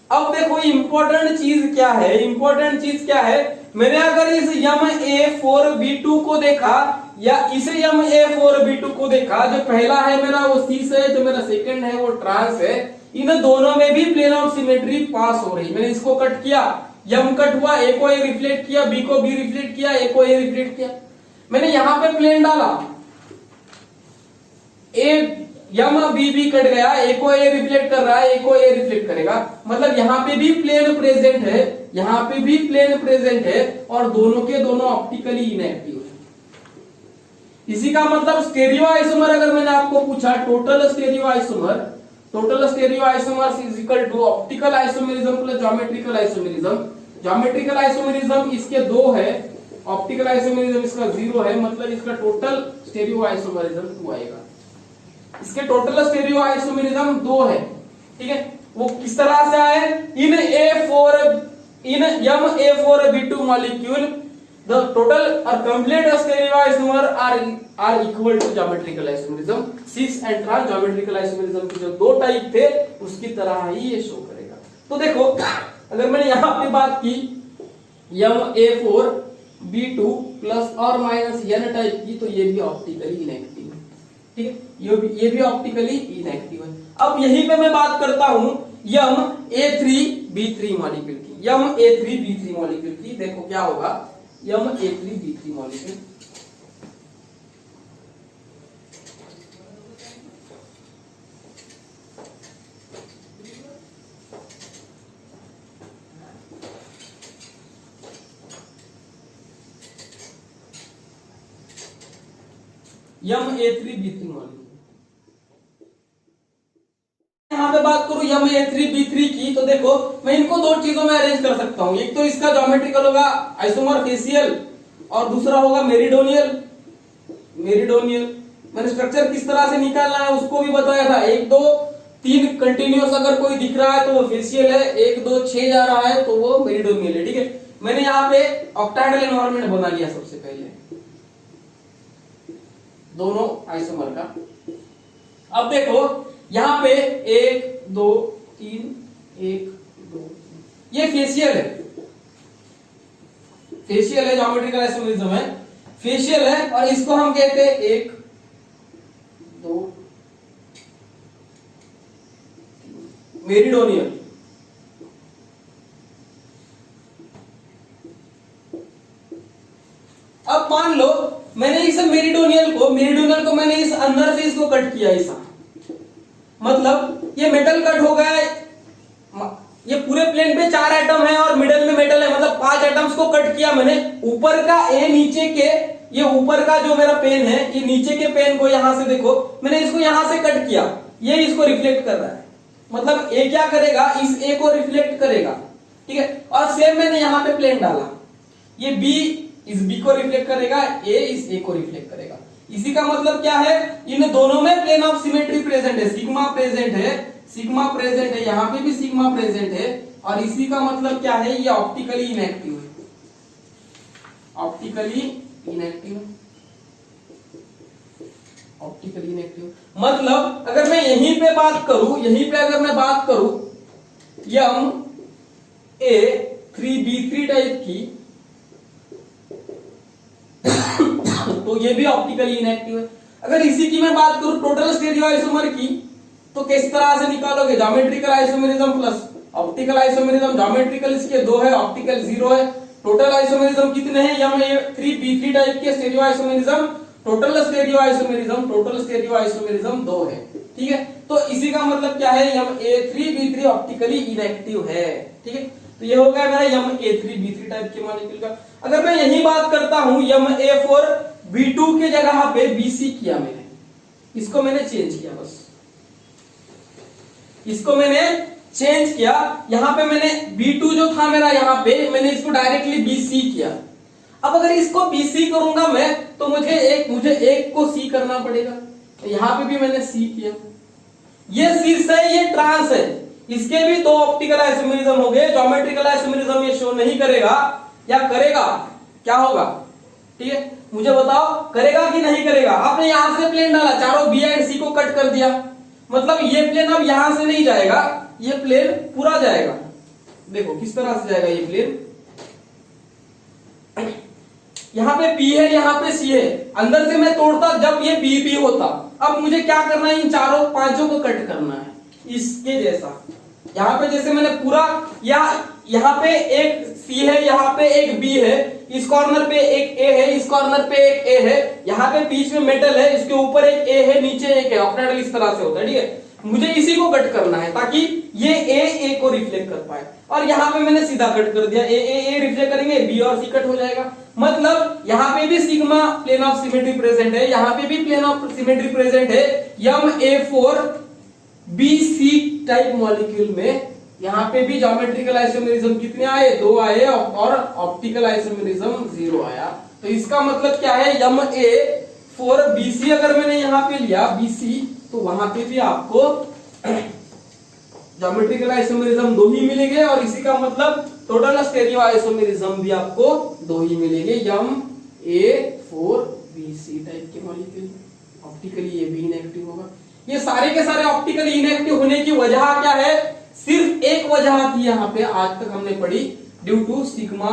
अब देखो इंपॉर्टेंट चीज क्या है, इंपॉर्टेंट चीज क्या है, मैंने अगर इस M-A4B2 को देखा या इस M-A4B2 को देखा, जो पहला है मेरा वो सीस है, जो मेरा सेकंड है वो ट्रांस है, इन दोनों में भी प्लेन ऑफ सिमेट्री पास हो रही। मैंने इसको कट किया, यम कट हुआ, ए को ए रिफ्लेक्ट किया, बी को बी रिफ्लेक्ट किया, ए को ए रिफ्लेक्ट किया, मैंने यहां पे प्लेन डाला, ए यम बी बी कट गया, ए को ए रिफ्लेक्ट कर रहा है, ए को ए रिफ्लेक्ट करेगा, मतलब यहां पे भी प्लेन प्रेजेंट है, यहां पे भी प्लेन प्रेजेंट है, और दोनों के दोनों ऑप्टिकली इनएक्टिव है। इसी का मतलब स्टेरियो आइसोमर, अगर मैंने आपको पूछा total stereo isomer is equal to optical isomerism plus geometrical isomerism. Geometrical isomerism इसके 2 है, ऑप्टिकल आइसोमेरिज्म इसका 0 है, मतलब इसका टोटल स्टेरियो आइसोमेरिज्म 2 आएगा। इसके टोटल स्टेरियो आइसोमेरिज्म 2 है, ठीक है। वो किस तरह से आए, इन M-A4B2 molecule the total or complete stereoisomer are equal to geometrical isomerism। cis and trans geometrical isomerism के जो 2 टाइप थे उसकी तरह ही ये शो करेगा। तो देखो अगर मैंने यहां पे बात की M-A4B2 प्लस और माइनस n टाइप की, तो ये भी ऑप्टिकली इनएक्टिव है, ठीक है, ये भी ऑप्टिकली इनएक्टिव है। अब यहीं पे मैं बात करता हूं M-A3B3 मॉलिक्यूल की, M-A3B3 मॉलिक्यूल की। देखो क्या होगा, M-A3B3 मॉलिक्यूल, M-A3B3 मॉलिक्यूल, यहां पे बात करूं M-A3B3 की, तो देखो मैं इनको 2 चीजों में अरेंज कर सकता हूं, एक तो इसका ज्योमेट्रिकल होगा आइसोमर फेसियल, और दूसरा होगा मेरिडोनियल, मैंने स्ट्रक्चर किस तरह से निकालना है उसको भी बताया था। 1 2 3 कंटिन्यूअस अगर कोई दिख रहा है तो वो फेशियल है, 1 2 6 जा रहा है तो वो मेरिडोनियल है। ठीक है, मैंने यहाँ पे ऑक्टाहेड्रल एनवायरनमेंट बना लिया सबसे पहले दोनों आइसोमर का। अब देखो यहाँ पे 1 2 3 1 2 ये फेशियल है, फेशियल है, ज्योमेट्रिकल आइसोमेरिज्म है, फेशियल है और इसको हम कहते हैं 1 2 मेरिडोनियल। अब मान लो मैंने इस मेरिडोनियल को मैंने इस अंदर से इसको कट किया, ऐसा मतलब ये मेटल कट हो गया है। ये पूरे प्लेन पे 4 एटम है और मिडल में मेटल है, मतलब 5 एटम्स को कट किया मैंने। ऊपर का ए नीचे के, ये ऊपर का जो मेरा पेन है, ये नीचे के पेन को यहां से देखो मैंने इसको यहां से कट किया, ये इसको रिफ्लेक्ट कर रहा है, मतलब ए क्या करेगा, इस ए को रिफ्लेक्ट करेगा। ठीक है, और सेम मैंने यहाँ पे प्लेन डाला, ये बी इस बी को रिफ्लेक्ट करेगा, ए इस ए को रिफ्लेक्ट करेगा। इसी का मतलब क्या है, इन दोनों में प्लेन ऑफ सिमेट्री प्रेजेंट है, सिग्मा प्रेजेंट है, सिग्मा प्रेजेंट है, यहाँ पे भी सिग्मा प्रेजेंट है। और इसी का मतलब क्या है, ये ऑप्टिकली इनएक्टिव है, ऑप्टिकली इनएक्टिव, ऑप्टिकली इनएक्टिव। मतलब अगर मैं यहीं पे बात करूं, यहीं पे अगर मैं बात करूं Ma3B3 टाइप की तो ये भी ऑप्टिकली इनएक्टिव है। अगर इसी की मैं बात करूं टोटल स्टीरियो आइसोमर की, तो किस तरह से निकालोगे, geometrical isomerism plus optical isomerism. Geometrical इसके 2 है, ऑप्टिकल 0 है। टोटल आइसोमेरिज्म कितने हैं, Ma3B3 टाइप के stereo isomerism, total stereo isomerism 2 है। ठीक है, तो इसी का मतलब क्या है, Ma3B3 ऑप्टिकली इनएक्टिव है। ठीक है, तो ये हो गया मेरा Ma3B3 टाइप के मॉलिक्यूल का। अगर मैं यही बात करता हूं Ma4B2 के जगह पे BC किया मैंने, इसको मैंने चेंज किया, बस इसको मैंने चेंज किया। यहां पे मैंने B2 जो था मेरा, यहां पे मैंने इसको डायरेक्टली BC किया। अब अगर इसको BC करूंगा मैं तो मुझे एक को C करना पड़ेगा, यहां पे भी मैंने C किया। ये सिस है, ये ट्रांस है, इसके भी 2 ऑप्टिकल आइसोमेरिज्म हो गए। ज्योमेट्रिकल आइसोमेरिज्म ये शो नहीं करेगा या करेगा, क्या होगा, ठीक है मुझे बताओ, करेगा कि नहीं करेगा। आपने यहां से प्लेन डाला, चारों बी एंड सी को कट कर दिया, मतलब ये प्लेन अब यहां से नहीं जाएगा, ये प्लेन पूरा जाएगा। देखो किस तरह से जाएगा ये प्लेन, यहां पे P है, यहां पे C है, अंदर से मैं तोड़ता जब ये B होता। अब मुझे क्या करना है, इन चारों 5 को कट करना है इसके जैसा। यहां पे जैसे मैंने पूरा, यहाँ पे एक C है, यहाँ पे एक B है, इस कॉर्नर पे एक A है, इस कॉर्नर पे एक A है, यहाँ पे बीच में मेटल है, इसके ऊपर एक A है, नीचे एक है, ऑक्टाहेड्रल इस तरह से होता है। ठीक है, मुझे इसी को कट करना है ताकि ये A को रिफ्लेक्ट कर पाए। और यहाँ पे मैंने सीधा कट कर दिया, A रिफ्लेक्ट करेंगे, B और C कट हो जाएगा। मतलब यहाँ पे भी sigma plane of symmetry present है, यहाँ पे भी प्लेन ऑफ सिमेट्री प्रेजेंट है। Ma4BC टाइप मॉलिक्यूल में यहाँ पे भी ज्योमेट्रिकल आइसोमेरिज्म कितने आए, 2 आए और ऑप्टिकल आइसोमेरिज्म 0 आया। तो इसका मतलब क्या है, Ma4BC अगर मैंने यहाँ पे लिया BC, तो वहां पे भी आपको ज्योमेट्रिकल आइसोमेरिज्म 2 ही मिलेंगे और इसी का मतलब टोटल स्टीरियो आइसोमेरिज्म भी आपको 2 ही मिलेंगे। Ma4BC टाइप के मॉलिक्यूल ऑप्टिकली ये भी इनएक्टिव होगा। ये सारे के सारे ऑप्टिकली इनएक्टिव होने की वजह क्या है, सिर्फ एक वजह थी यहाँ पे आज तक हमने पढ़ी, ड्यू टू सिग्मा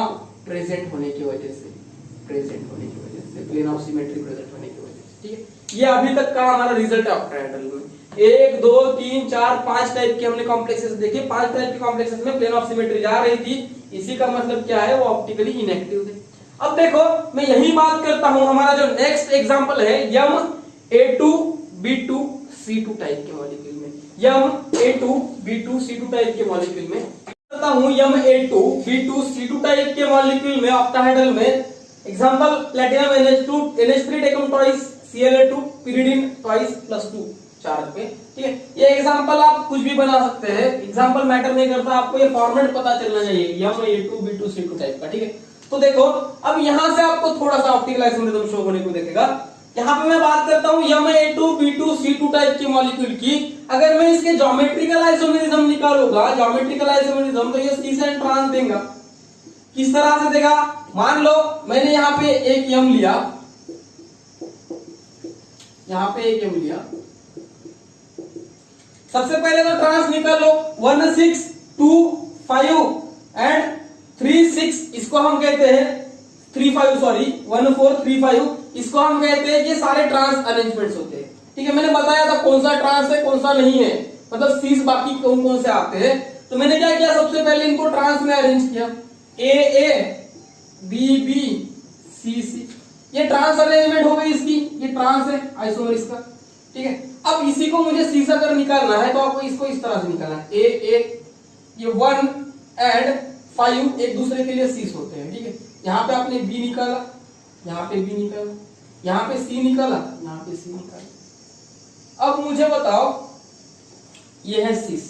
प्रेजेंट होने की वजह से, प्लेन ऑफ सिमेट्री प्रेजेंट होने की वजह से। ठीक है, ये अभी तक का हमारा रिजल्ट है ऑक्टाहेड्रल में। 1 2 3 4 5 टाइप के हमने कॉम्प्लेक्सेस देखे, 5 टाइप के कॉम्प्लेक्सेस में प्लेन ऑफ सिमेट्री जा रही थी। इसी का मतलब क्या है, वो ऑप्टिकली इनएक्टिव थे। अब देखो मैं यही बात करता हूं, हमारा जो नेक्स्ट एग्जांपल है Ma2B2C2 टाइप के मॉलिक्यूल में, Ma2B2C2 टाइप के मॉलिक्यूल में करता हूं, Ma2B2C2 टाइप के मॉलिक्यूल में ऑक्टाहेड्रल में example platinum NH3 Tekam twice, Cl2 pyridine twice +2 charge पे। ठीक है, ये एग्जांपल आप कुछ भी बना सकते हैं, एग्जांपल मैटर नहीं करता, आपको ये फॉर्मेट पता चलना चाहिए Ma2B2C2 टाइप का। ठीक है, तो देखो अब यहां से आपको थोड़ा सा ऑप्टिकल आइसोमेरिज्म शो होने को देखेगा। यहाँ पे मैं बात करता हूँ Ma2B2C2 टाइप के मॉलिक्यूल की। अगर मैं इसके ज्योमेट्रिकल आइसोमेरिज्म निकालूंगा, ज्योमेट्रिकल आइसोमेरिज्म, तो ये cis एंड ट्रांस देगा। किस तरह से देगा? मान लो मैंने यहाँ पे एक M लिया, यहाँ पे एक M लिया। सबसे पहले तो ट्रांस निकाल लो, 1 6 2 5 एंड 3 6, इसको हम कहते हैं 3 5 सॉरी 1 4 3 5, इसको हम कहते हैं, ये सारे ट्रांस अरेंजमेंट्स होते हैं। ठीक है, मैंने बताया था कौन सा ट्रांस है कौन सा नहीं है, मतलब सीस बाकी कौन कौन से आते हैं। तो मैंने क्या किया, सबसे पहले इनको ट्रांस में अरेंज किया, A A B B C C, ये ट्रांस अरेंजमेंट हो गई इसकी, ये ट्रांस है आइसोमर इसका। ठीक है, अब इसी को मुझे सीस अगर निकालना है तो आपको इसको इस तरह से निकालना है, A A, ये 1 एंड 5 एक दूसरे के लिए सीस होते हैं। ठीक है, यहाँ पे आपने B निकाला, यहाँ पे B निकाला, यहाँ पे C निकाला, यहाँ पे C निकाला। अब मुझे बताओ, ये है सीस।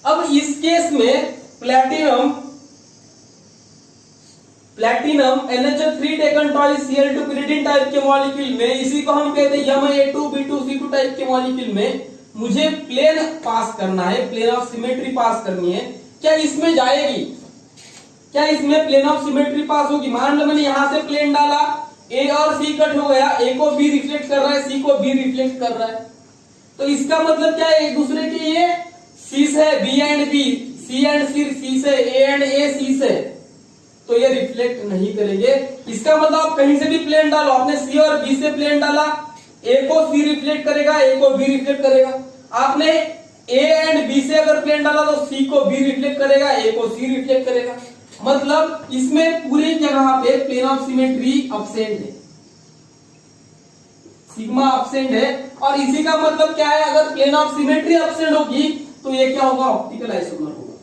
अब इस केस में platinum NH3 taken twice Cl2 pyridine type के मॉलिक्यूल में, इसी को हम कहते हैं Ma2B2C2 टाइप के मॉलिक्यूल में मुझे प्लेन पास करना है, प्लेन ऑफ सिमेट्री पास करनी है। क्या इसमें जाएगी? क्या इसमें प्लेन ऑफ सिमेट्री पास होगी? मान लो मैंने यहां से प्लेन डाला, A और C कट हो गया, A को B रिफ्लेक्ट कर रहा है, C को B रिफ्लेक्ट कर रहा है, तो इसका मतलब क्या है, एक दूसरे के ये सीस है, B and B, C and C से, A एंड A C से, तो ये रिफ्लेक्ट नहीं करेंगे। इसका मतलब आप कहीं से भी प्लेन डालो, आपने C और B से प्लेन डाला, A को C रिफ्लेक्ट करेगा, A को B रिफ्लेक्ट करेगा। आपने A एंड B से अगर प्लेन डाला तो C को B रिफ्लेक्ट करेगा, A को C रिफ्लेक्ट करेगा। मतलब इसमें पूरी जगह पे प्लेन ऑफ सिमेट्री अब्सेंट है, सिग्मा अब्सेंट है। और इसी का मतलब क्या है, अगर प्लेन ऑफ सिमेट्री अब्सेंट होगी तो ये क्या होगा, ऑप्टिकल आइसोमर होगा।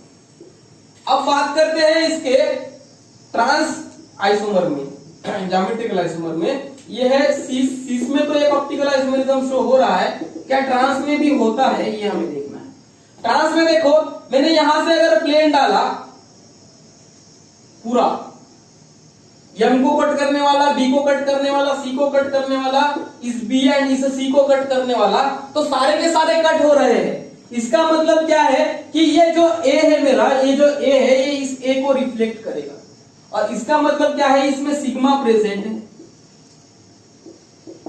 अब बात करते हैं इसके ट्रांस आइसोमर में, ज्योमेट्रिकल आइसोमर में। ये है सीस में तो एक ऑप्टिकल आइसोमरिज्म शो हो रहा है, क्या ट्रांस में भी होता है, ये हमें देखना है। ट्रांस में देखो, मैंने यहां से अगर प्लेन डाला पूरा, M को कट करने वाला, B को कट करने वाला, C को कट करने वाला, इस B एंड इस C को कट करने वाला, तो सारे के सारे कट हो रहे हैं। इसका मतलब क्या है कि ये जो A है मेरा, ये जो A है ये इस A को रिफ्लेक्ट करेगा, और इसका मतलब क्या है, इसमें सिग्मा प्रेजेंट है,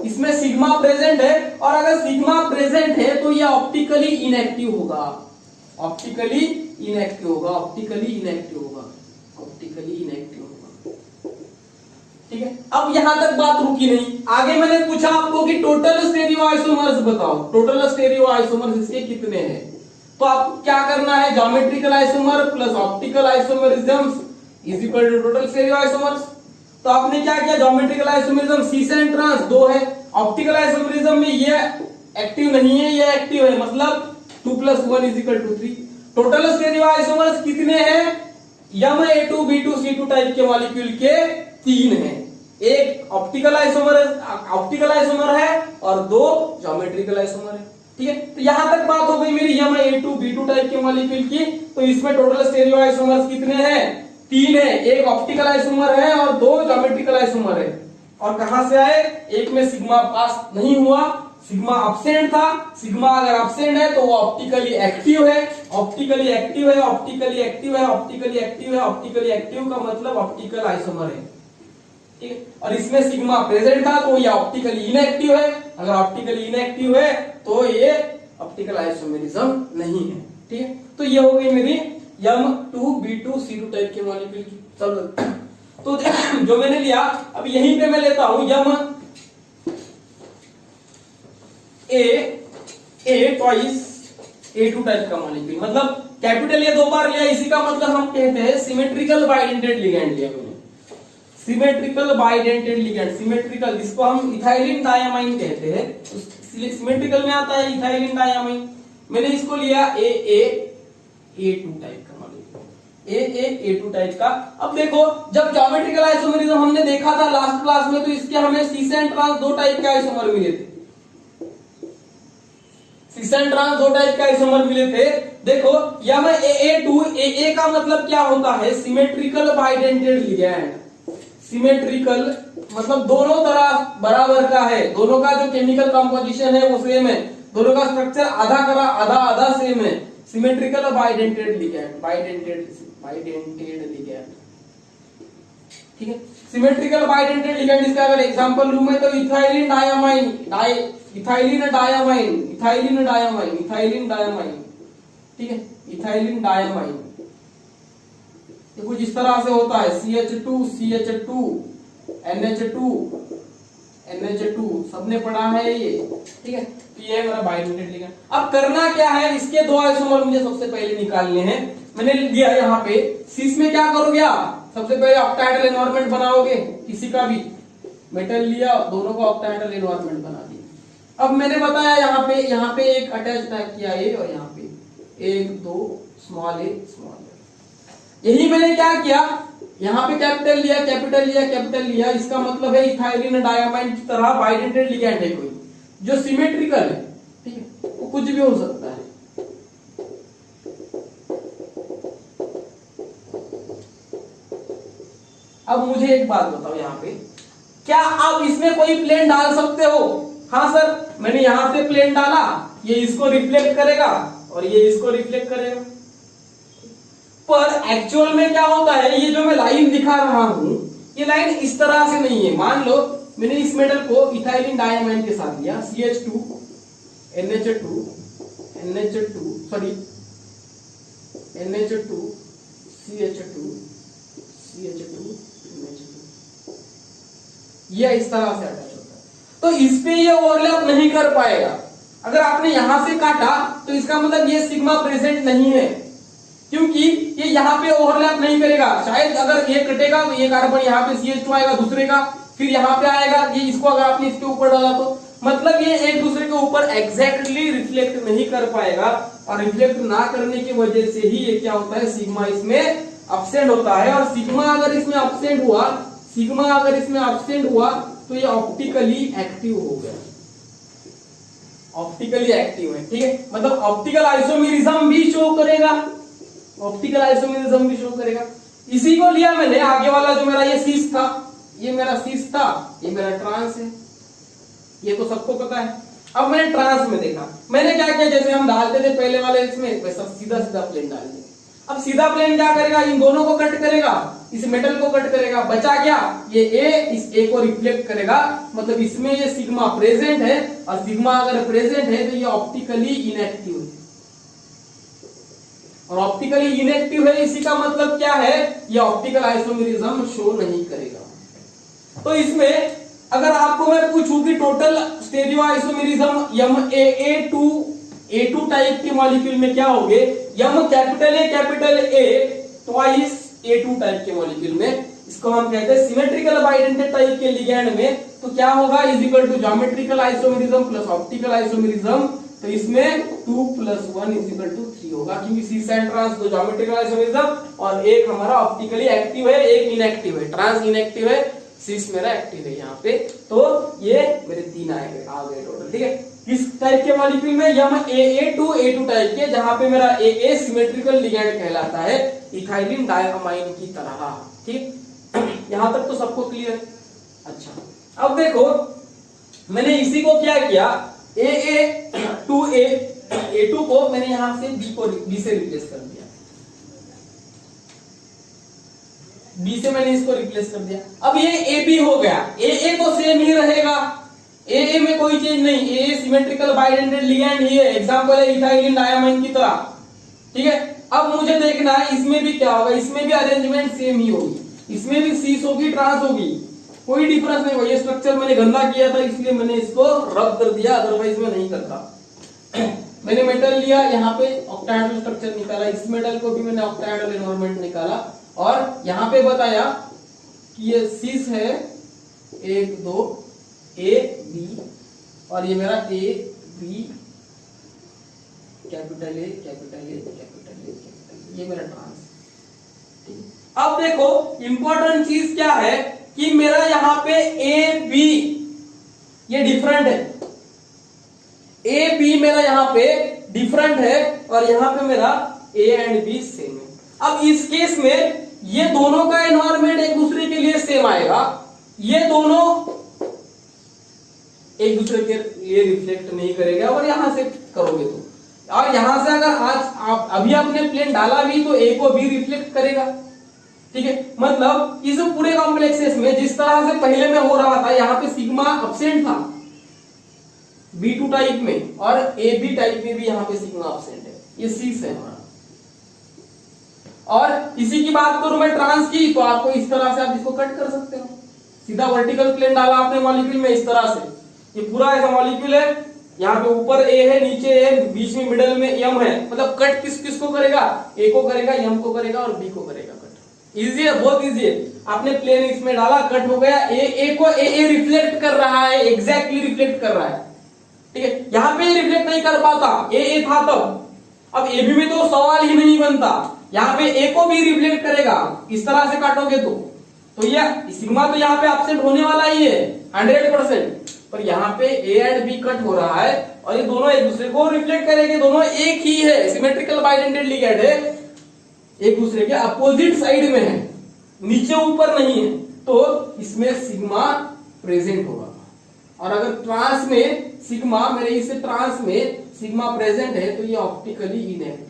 इसमें सिग्मा प्रेजेंट है। और अगर सिग्मा प्रेजेंट है तो ये ऑप्टिकली इनएक्टिव होगा, ऑप्टिकली इनएक्टिव होगा, ऑप्टिकली इनएक्टिव होगा, ऑप्टिकली इनएक्टिव होगा। ठीक है, अब यहां तक बात रुकी नहीं, आगे मैंने पूछा आपको कि टोटल स्टेरियो आइसोमर्स बताओ, टोटल स्टेरियो आइसोमर्स इसके कितने हैं। तो आपको क्या करना है, geometrical isomer plus optical isomerisms is equal to total stereo isomers. तो आपने क्या किया, geometrical isomerism cis and trans 2 है, ऑप्टिकल आइसोमरिज्म में ये एक्टिव नहीं है, ये एक्टिव है, मतलब 2 + 1 = 3। टोटल स्टेरियो आइसोमर्स कितने हैं, Ma2B2C2 टाइप के मॉलिक्यूल के 3 हैं, एक ऑप्टिकल आइसोमर है और 2 ज्योमेट्रिकल आइसोमर है। ठीक है, तो यहां तक बात हो गई मेरी Ma2B2 टाइप के मॉलिक्यूल की। तो इसमें टोटल स्टेरियो आइसोमर्स कितने हैं, 3 है, एक ऑप्टिकल आइसोमर है और 2 ज्योमेट्रिकल आइसोमर है। और कहां से आए, एक में सिग्मा पास नहीं हुआ, सिग्मा अब्सेंट था, सिग्मा अगर अब्सेंट है तो वो ऑप्टिकली एक्टिव है, ऑप्टिकली एक्टिव है, ऑप्टिकली एक्टिव है, ऑप्टिकली एक्टिव है, ऑप्टिकली एक्टिव का मतलब ऑप्टिकल आइसोमर है। ठीक है, और इसमें सिग्मा प्रेजेंट था तो ये ऑप्टिकली इनएक्टिव है, अगर ऑप्टिकली इनएक्टिव है तो ये ऑप्टिकल आइसोमेरिज्म नहीं है। ठीक है, तो ये हो गई मेरी M2B2C2 टाइप के मॉलिक्यूल की। चलो, तो जो मैंने लिया, अब यहीं पे मैं लेता हूं A ट्वाइस A2 टाइप का मॉलिक्यूल, मतलब कैपिटल ये 2 बार लिया, इसी का मतलब हम कहते हैं सिमेट्रिकल बाइडेंटेड लिगैंड लिया मैंने, सिमेट्रिकल बाइडेंटेड लिगैंड, सिमेट्रिकल, जिसको हम इथाइलिन डायमाइन कहते हैं, सिमेट्रिकल में आता है इथाइलिन डायमाइन। मैंने इसको लिया A2 टाइप का मॉलिक्यूल, A2 टाइप का। अब देखो, जब ज्योमेट्रिकल आइसोमरिज्म हमने देखा था लास्ट क्लास में, तो इसके हमें सीस एंड ट्रांस 2 टाइप के आइसोमर मिले थे, सीस एंड ट्रांस 2 टाइप के आइसोमर मिले थे। देखो, A2 का मतलब क्या होता है, सिमेट्रिकल बाइडेंटेड लिगैंड, सिमेट्रिकल मतलब दोनों तरफ बराबर का है, दोनों का जो केमिकल कंपोजिशन है वो सेम है, दोनों का स्ट्रक्चर आधा करा आधा आधा सेम है। सिमेट्रिकल और बाइडेंटेड लिगैंड, बाइडेंटेड लिगैंड, ठीक है। सिमेट्रिकल बाइडेंटेड लिगैंड, इसका अगर एग्जांपल लूं मैं तो ethylene diamine, ethylene diamine, ethylene diamine, ethylene diamine, ठीक है, इथाइलिन डायमाइन, ये कुछ इस तरह से होता है, CH2 CH2 NH2 NH2, सबने पढ़ा है ये, ठीक है। तो ये मेरा बाइडेंटेड लिगैंड। अब करना क्या है, इसके दो आइसोमर मुझे सबसे पहले निकालने हैं। मैंने दिया यहाँ पे सीस में क्या करोगे आप, सबसे पहले ऑक्टाहेड्रल एनवायरनमेंट बनाओगे, किसी का भी मेटल लिया, दोनों को ऑक्टाहेड्रल एनवायरनमेंट बना दिया। अब मैंने बताया यहाँ पे एक अटैच टाइप किया ए, और यहाँ पे 1 2 स्मॉल ए स्मॉल ए। यही मैंने क्या किया, यहाँ पे कैपिटल लिया कैपिटल लिया कैपिटल लिया, इसका मतलब है इथाइलिन डायमाइन की तरह बाइडेंटेड लिगैंड है कोई जो सिमेट्रिकल है, ठीक है, वो कुछ भी हो सकता है। अब मुझे एक बात बताओ, यहाँ पे क्या आप इसमें कोई प्लेन डाल सकते हो? हाँ सर, मैंने यहां से प्लेन डाला, ये इसको रिफ्लेक्ट करेगा और ये इसको रिफ्लेक्ट करेगा, पर एक्चुअल में क्या होता है, ये जो मैं लाइन दिखा रहा हूं ये लाइन इस तरह से नहीं है। मान लो मैंने इस मेटल को इथाइलिन डायमाइन के साथ लिया, CH2 NH2 sorry NH2 CH2 NH2, ये इस तरह से अटैच होता है, तो इस पे ये ओवरलैप नहीं कर पाएगा। अगर आपने यहां से काटा तो इसका मतलब ये सिग्मा प्रेजेंट नहीं है, क्योंकि ये यहाँ पे ओवरलैप नहीं करेगा। शायद अगर ये कटेगा तो ये कार्बन यहाँ पे CH2 आएगा दूसरे का, फिर यहाँ पे आएगा, ये इसको अगर आपने इसके ऊपर डाला तो मतलब ये एक दूसरे के ऊपर एग्जैक्टली रिफ्लेक्ट नहीं कर पाएगा, और रिफ्लेक्ट ना करने की वजह से ही ये क्या होता है, सिग्मा इसमें एब्सेंट होता है। और सिग्मा अगर इसमें एब्सेंट हुआ, सिग्मा अगर इसमें एब्सेंट हुआ तो ये ऑप्टिकली एक्टिव हो गया, ऑप्टिकली एक्टिव है, ठीक है। मतलब ऑप्टिकल आइसोमेरिज्म भी शो करेगा, ऑप्टिकल आइसोमेरिज्म भी शो करेगा। इसी को लिया मैंने, आगे वाला जो मेरा ये सीस था, ये मेरा सीस था, ये मेरा ट्रांस है, ये तो सबको पता है। अब मैंने ट्रांस में देखा, मैंने क्या किया, जैसे हम डालते थे पहले वाले इसमें, वैसा सीधा सीधा प्लेन डाल दिया। अब सीधा प्लेन क्या करेगा, इन दोनों को कट करेगा, इस मेटल को कट करेगा, बचा क्या, ये ए इस ए को रिफ्लेक्ट करेगा, मतलब इसमें ये सिग्मा प्रेजेंट है, और सिग्मा अगर प्रेजेंट है तो ये ऑप्टिकली इनएक्टिव है, और ऑप्टिकली इनएक्टिव है, इसी का मतलब क्या है, ये ऑप्टिकल आइसोमेरिज्म शो नहीं करेगा। तो इसमें अगर आपको मैं पूछूं कि total stereo isomerism A2 type के मॉलिक्यूल में क्या होंगे, यम capital A twice A2 type के मॉलिक्यूल में, इसको हम कहते हैं सिमेट्रिकल बाइडेंटेड टाइप के लिगैंड में, तो क्या होगा, is equal to geometrical isomerism plus optical isomerism, तो इसमें 2 + 1 = 3 होगा, क्योंकि सीस एंड ट्रांस दो ज्योमेट्रिकल आइसोमेरिज्म और एक हमारा ऑप्टिकली एक्टिव है, एक इनएक्टिव है, ट्रांस इनएक्टिव है, सीस मेरा एक्टिव है यहाँ पे। तो ये मेरे 3 आ गए टोटल, ठीक है। किस टाइप के मॉलिक्यूल में, यम A2 टाइप के, जहां पे मेरा AA सिमेट्रिकल लिगैंड कहलाता है, इथाइलिन डायमाइन की तरह, ठीक। यहां तक तो सबको क्लियर। अच्छा, अब देखो मैंने इसी को क्या किया, A2 को मैंने यहां से B से रिप्लेस कर दिया, B से मैंने इसको रिप्लेस कर दिया। अब ये AB हो गया, AA तो सेम ही रहेगा, AA में कोई चेंज नहीं, AA सिमेट्रिकल बाइडेंटेड लिगैंड ही है, एग्जांपल है इथाइलिन डायमाइन की तरह, ठीक है। अब मुझे देखना है इसमें भी क्या होगा, इसमें भी अरेंजमेंट सेम ही होगी, इसमें भी सीस होगी, ट्रांस होगी, कोई डिफरेंस नहीं होगा। ये स्ट्रक्चर मैंने गंदा किया था इसलिए मैंने इसको रब कर दिया, अदरवाइज मैं नहीं करता। मैंने मेटल लिया, यहाँ पे ऑक्टाहेड्रल स्ट्रक्चर निकाला, इस मेटल को भी मैंने ऑक्टाहेड्रल एनवायरनमेंट निकाला, और यहाँ पे बताया कि ये सीस है 1 2 A B, और ये मेरा A B कैपिटल A, ये मेरा ट्रांस, ठीक। अब देखो इंपॉर्टेंट चीज क्या है कि मेरा यहाँ पे A B ये डिफरेंट है, A B मेरा यहाँ पे डिफरेंट है, और यहाँ पे मेरा A एंड B सेम है। अब इस केस में ये दोनों का एनवायरनमेंट एक दूसरे के लिए सेम आएगा, ये दोनों एक दूसरे के लिए रिफ्लेक्ट नहीं करेगा, और यहां से करोगे तो, और यहां से अगर आज आप अभी आपने प्लेन डाला भी तो ए को बी रिफ्लेक्ट करेगा। ठीक है, मतलब इस पूरे कॉम्प्लेक्सेस में जिस तरह से पहले में हो रहा था, यहाँ पे सिग्मा एब्सेंट था B2 टाइप में, और AB टाइप में भी यहाँ पे सिग्मा एब्सेंट है, ये सी से हमारा। और इसी की बात करूं मैं ट्रांस की, तो आपको इस तरह से आप इसको कट कर सकते हो, सीधा वर्टिकल प्लेन डाला आपने मॉलिक्यूल में इस तरह से, ये पूरा ऐसा मॉलिक्यूल है, यहाँ पे ऊपर ए है, नीचे ए, बीच में मिडल में एम है, मतलब कट किस को करेगा, ए को करेगा, एम को करेगा और बी को करेगा कट। इजी है, बहुत इजी है। आपने प्लेन इसमें डाला, कट हो गया, ए को ए रिफ्लेक्ट कर रहा है, एग्जैक्टली रिफ्लेक्ट कर रहा है। ठीक है, यहाँ पे रिफ्लेक्ट नहीं कर पाता, ए था तब, अब ए बी में तो सवाल ही नहीं बनता, यहाँ पे ए को भी रिफ्लेक्ट करेगा, इस तरह से काटोगे तो ये सिग्मा तो यहाँ पे एब्सेंट होने वाला ही है 100%, पर यहाँ पे ए एंड बी कट हो रहा है, और ये दोनों एक दूसरे को रिफ्लेक्ट करेंगे, दोनों एक ही है, सिमेट्रिकल बाइडेंटेड लिगेंड है, एक दूसरे के अपोजिट साइड में है, नीचे ऊपर नहीं है, तो इसमें सिग्मा प्रेजेंट होगा। और अगर ट्रांस में सिग्मा, मेरे इस ट्रांस में सिग्मा प्रेजेंट है, तो ये ऑप्टिकली इनएक्टिव।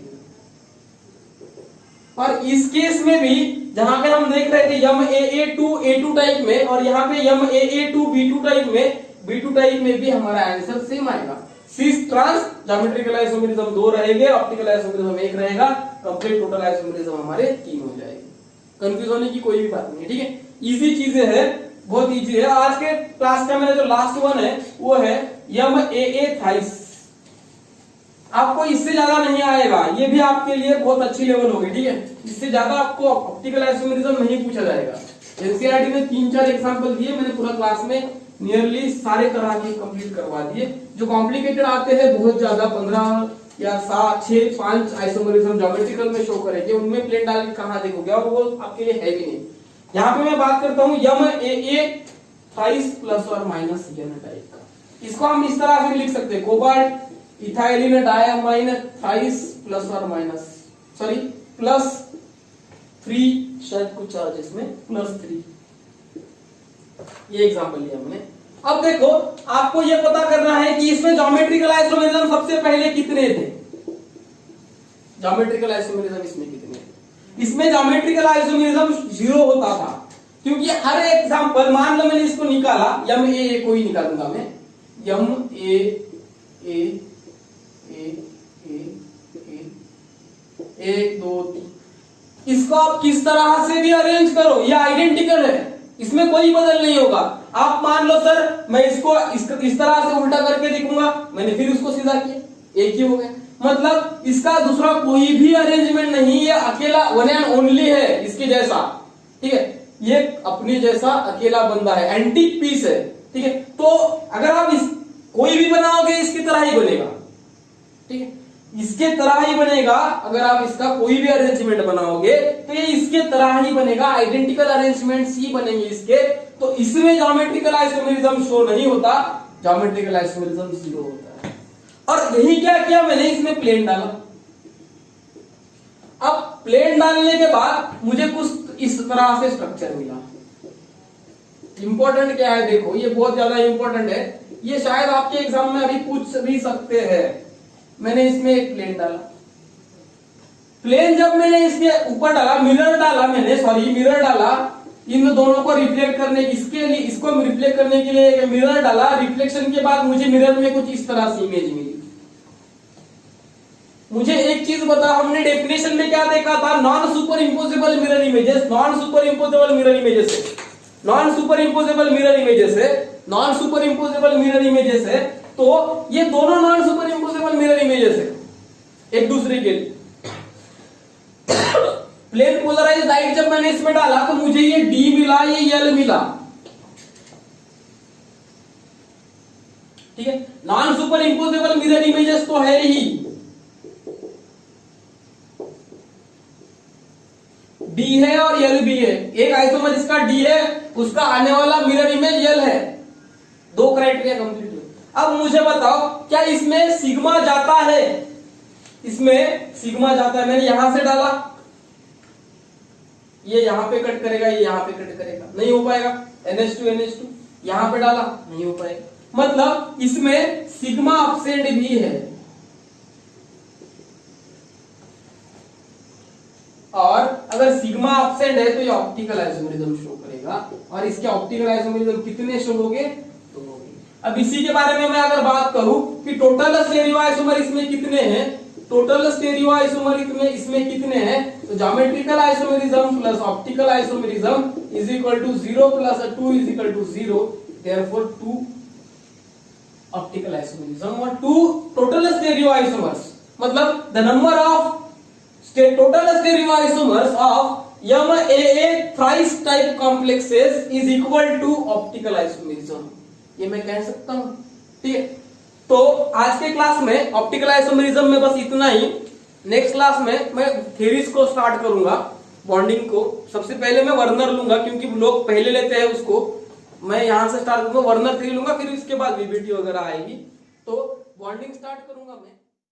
और इस केस में भी जहां पे हम देख रहे थे MAA2 टाइप में, और यहाँ पे MAA2 B2 टाइप में, B2 टाइप में भी हमारा आंसर सेम आएगा, सिस ट्रांस, ज्योमेट्रिकल आइसोमेरिज्म 2 रहेंगे, ऑप्टिकल आइसोमेरिज्म 1 रहेगा, कंप्लीट टोटल आइसोमेरिज्म हमारे 3 हो जाएंगे। कंफ्यूज होने की कोई भी बात नहीं है। ठीक है, इजी चीजें है, बहुत इजी है। आज के क्लास का मेरा जो लास्ट वन है वो है MAA थाइस, आपको इससे ज्यादा नहीं आएगा, ये भी आपके लिए बहुत अच्छी लेवल होगी। ठीक है, इससे ज्यादा आपको ऑप्टिकल आइसोमेरिज्म नहीं पूछा जाएगा। एनसीईआरटी में 3-4 एग्जांपल दिए मैंने, पूरा क्लास में नियरली सारे तरह के कंप्लीट करवा दिए। जो कॉम्प्लिकेटेड आते हैं बहुत ज्यादा, 15 या 7, 6, 5 आइसोमेरिज्म ज्योमेट्रिकल में शो करेंगे, उनमें प्लेन डाल के कहां देखोगे, और वो आपके लिए है भी नहीं। यहाँ पे मैं बात करता हूँ MAA थाइस प्लस और माइनस n टाइप का, इसको हम इस तरह से लिख सकते हैं, cobalt ethylene diamine thighs plus और माइनस, सॉरी +3, शायद कुछ चार्ज इसमें +3, ये एग्जांपल लिया हमने। अब देखो, आपको ये पता करना है कि इसमें ज्योमेट्रिकल आइसोमेरिज्म सबसे पहले कितने थे, ज्योमेट्रिकल आइसोमेरिज्म इसमें कितने थे। इसमें ज्योमेट्रिकल आइसोमेरिज्म 0 होता था, क्योंकि हर एग्जांपल, मान लो मैंने इसको निकाला, MAA को ही निकालूंगा मैं, MAA 1 2 3, इसको आप किस तरह से भी अरेंज करो, ये आइडेंटिकल है, इसमें कोई बदल नहीं होगा। आप मान लो सर मैं इसको इस तरह से उल्टा करके देखूंगा, मैंने फिर उसको सीधा किया, एक ही हो गया, मतलब इसका दूसरा कोई भी अरेंजमेंट नहीं, ये अकेला वन एंड ओनली है इसके जैसा। ठीक है, ये अपने जैसा अकेला बंदा है, एंटीक पीस है। ठीक है, तो अगर आप कोई भी बनाओगे इसकी तरह ही बनेगा। ठीक है, इसके तरह ही बनेगा, अगर आप इसका कोई भी अरेंजमेंट बनाओगे तो ये इसके तरह ही बनेगा, आइडेंटिकल अरेंजमेंट्स ही बनेंगे इसके। तो इसमें ज्योमेट्रिकल आइसोमेरिज्म शो नहीं होता, ज्योमेट्रिकल आइसोमेरिज्म 0 होता है। और यही क्या किया मैंने, इसमें प्लेन डाला। अब प्लेन डालने के बाद मुझे कुछ इस तरह से स्ट्रक्चर मिला। इंपॉर्टेंट क्या है देखो, ये बहुत ज्यादा इंपॉर्टेंट है, ये शायद आपके एग्जाम में अभी पूछ भी सकते हैं। मैंने इसमें एक प्लेन डाला, प्लेन जब मैंने इसके ऊपर डाला, मिरर डाला, इन दोनों को रिफ्लेक्ट करने, इसके लिए इसको रिफ्लेक्ट करने के लिए एक मिरर डाला। रिफ्लेक्शन के बाद मुझे मिरर में कुछ इस तरह से इमेज मिली। मुझे एक चीज बता, हमने डेफिनेशन में क्या देखा था, non superimposable mirror images, non superimposable mirror images है, non superimposable mirror images है, non superimposable mirror images है। तो ये दोनों non superimposable mirror images है एक दूसरे के लिए। प्लेन पोलराइज्ड लाइट जब मैंने इसमें डाला तो मुझे ये D मिला, ये L मिला। ठीक है, non superimposable mirror images तो है ही, D है और L भी है। एक आइसोमर जिसका D है, उसका आने वाला मिरर इमेज L है। 2 क्राइटेरिया कंप्लीट हुए। अब मुझे बताओ, क्या इसमें सिग्मा जाता है, इसमें सिग्मा जाता है। मैंने यहां से डाला, ये यहां पे कट करेगा, ये यहां पे कट करेगा, नहीं हो पाएगा। NH2 यहां पे डाला, नहीं हो पाएगा। मतलब इसमें सिग्मा अपसेंट भी है और अगर सिग्मा अपसेंट है तो ये ऑप्टिकल आइसोमेरिज्म शो करेगा। और इसके ऑप्टिकल आइसोमेरिज्म कितने शो होंगे? तो अब इसी के बारे में मैं अगर बात करूं कि टोटल स्टेरियो आइसोमर इसमें कितने हैं, टोटल स्टेरियो आइसोमर इसमें कितने हैं, तो geometrical isomerism plus optical isomerism is equal to 0 plus 2 is equal to 0, therefore 2 optical isomerism और 2 टोटल स्टेरियो आइसोमर्स। मतलब the number of total stereoisomers of MAA thrice type complexes is equal to optical isomerism, ये मैं कह सकता हूं। ठीक है, तो आज के क्लास में ऑप्टिकल आइसोमेरिज्म में बस इतना ही। नेक्स्ट क्लास में मैं थ्योरीज को स्टार्ट करूंगा, बॉन्डिंग को। सबसे पहले मैं वर्नर लूंगा क्योंकि लोग पहले लेते हैं उसको, मैं यहां से स्टार्ट करूंगा, वर्नर थ्योरी लूंगा, फिर इसके बाद VBT वगैरह आएगी, तो बॉन्डिंग स्टार्ट करूंगा मैं।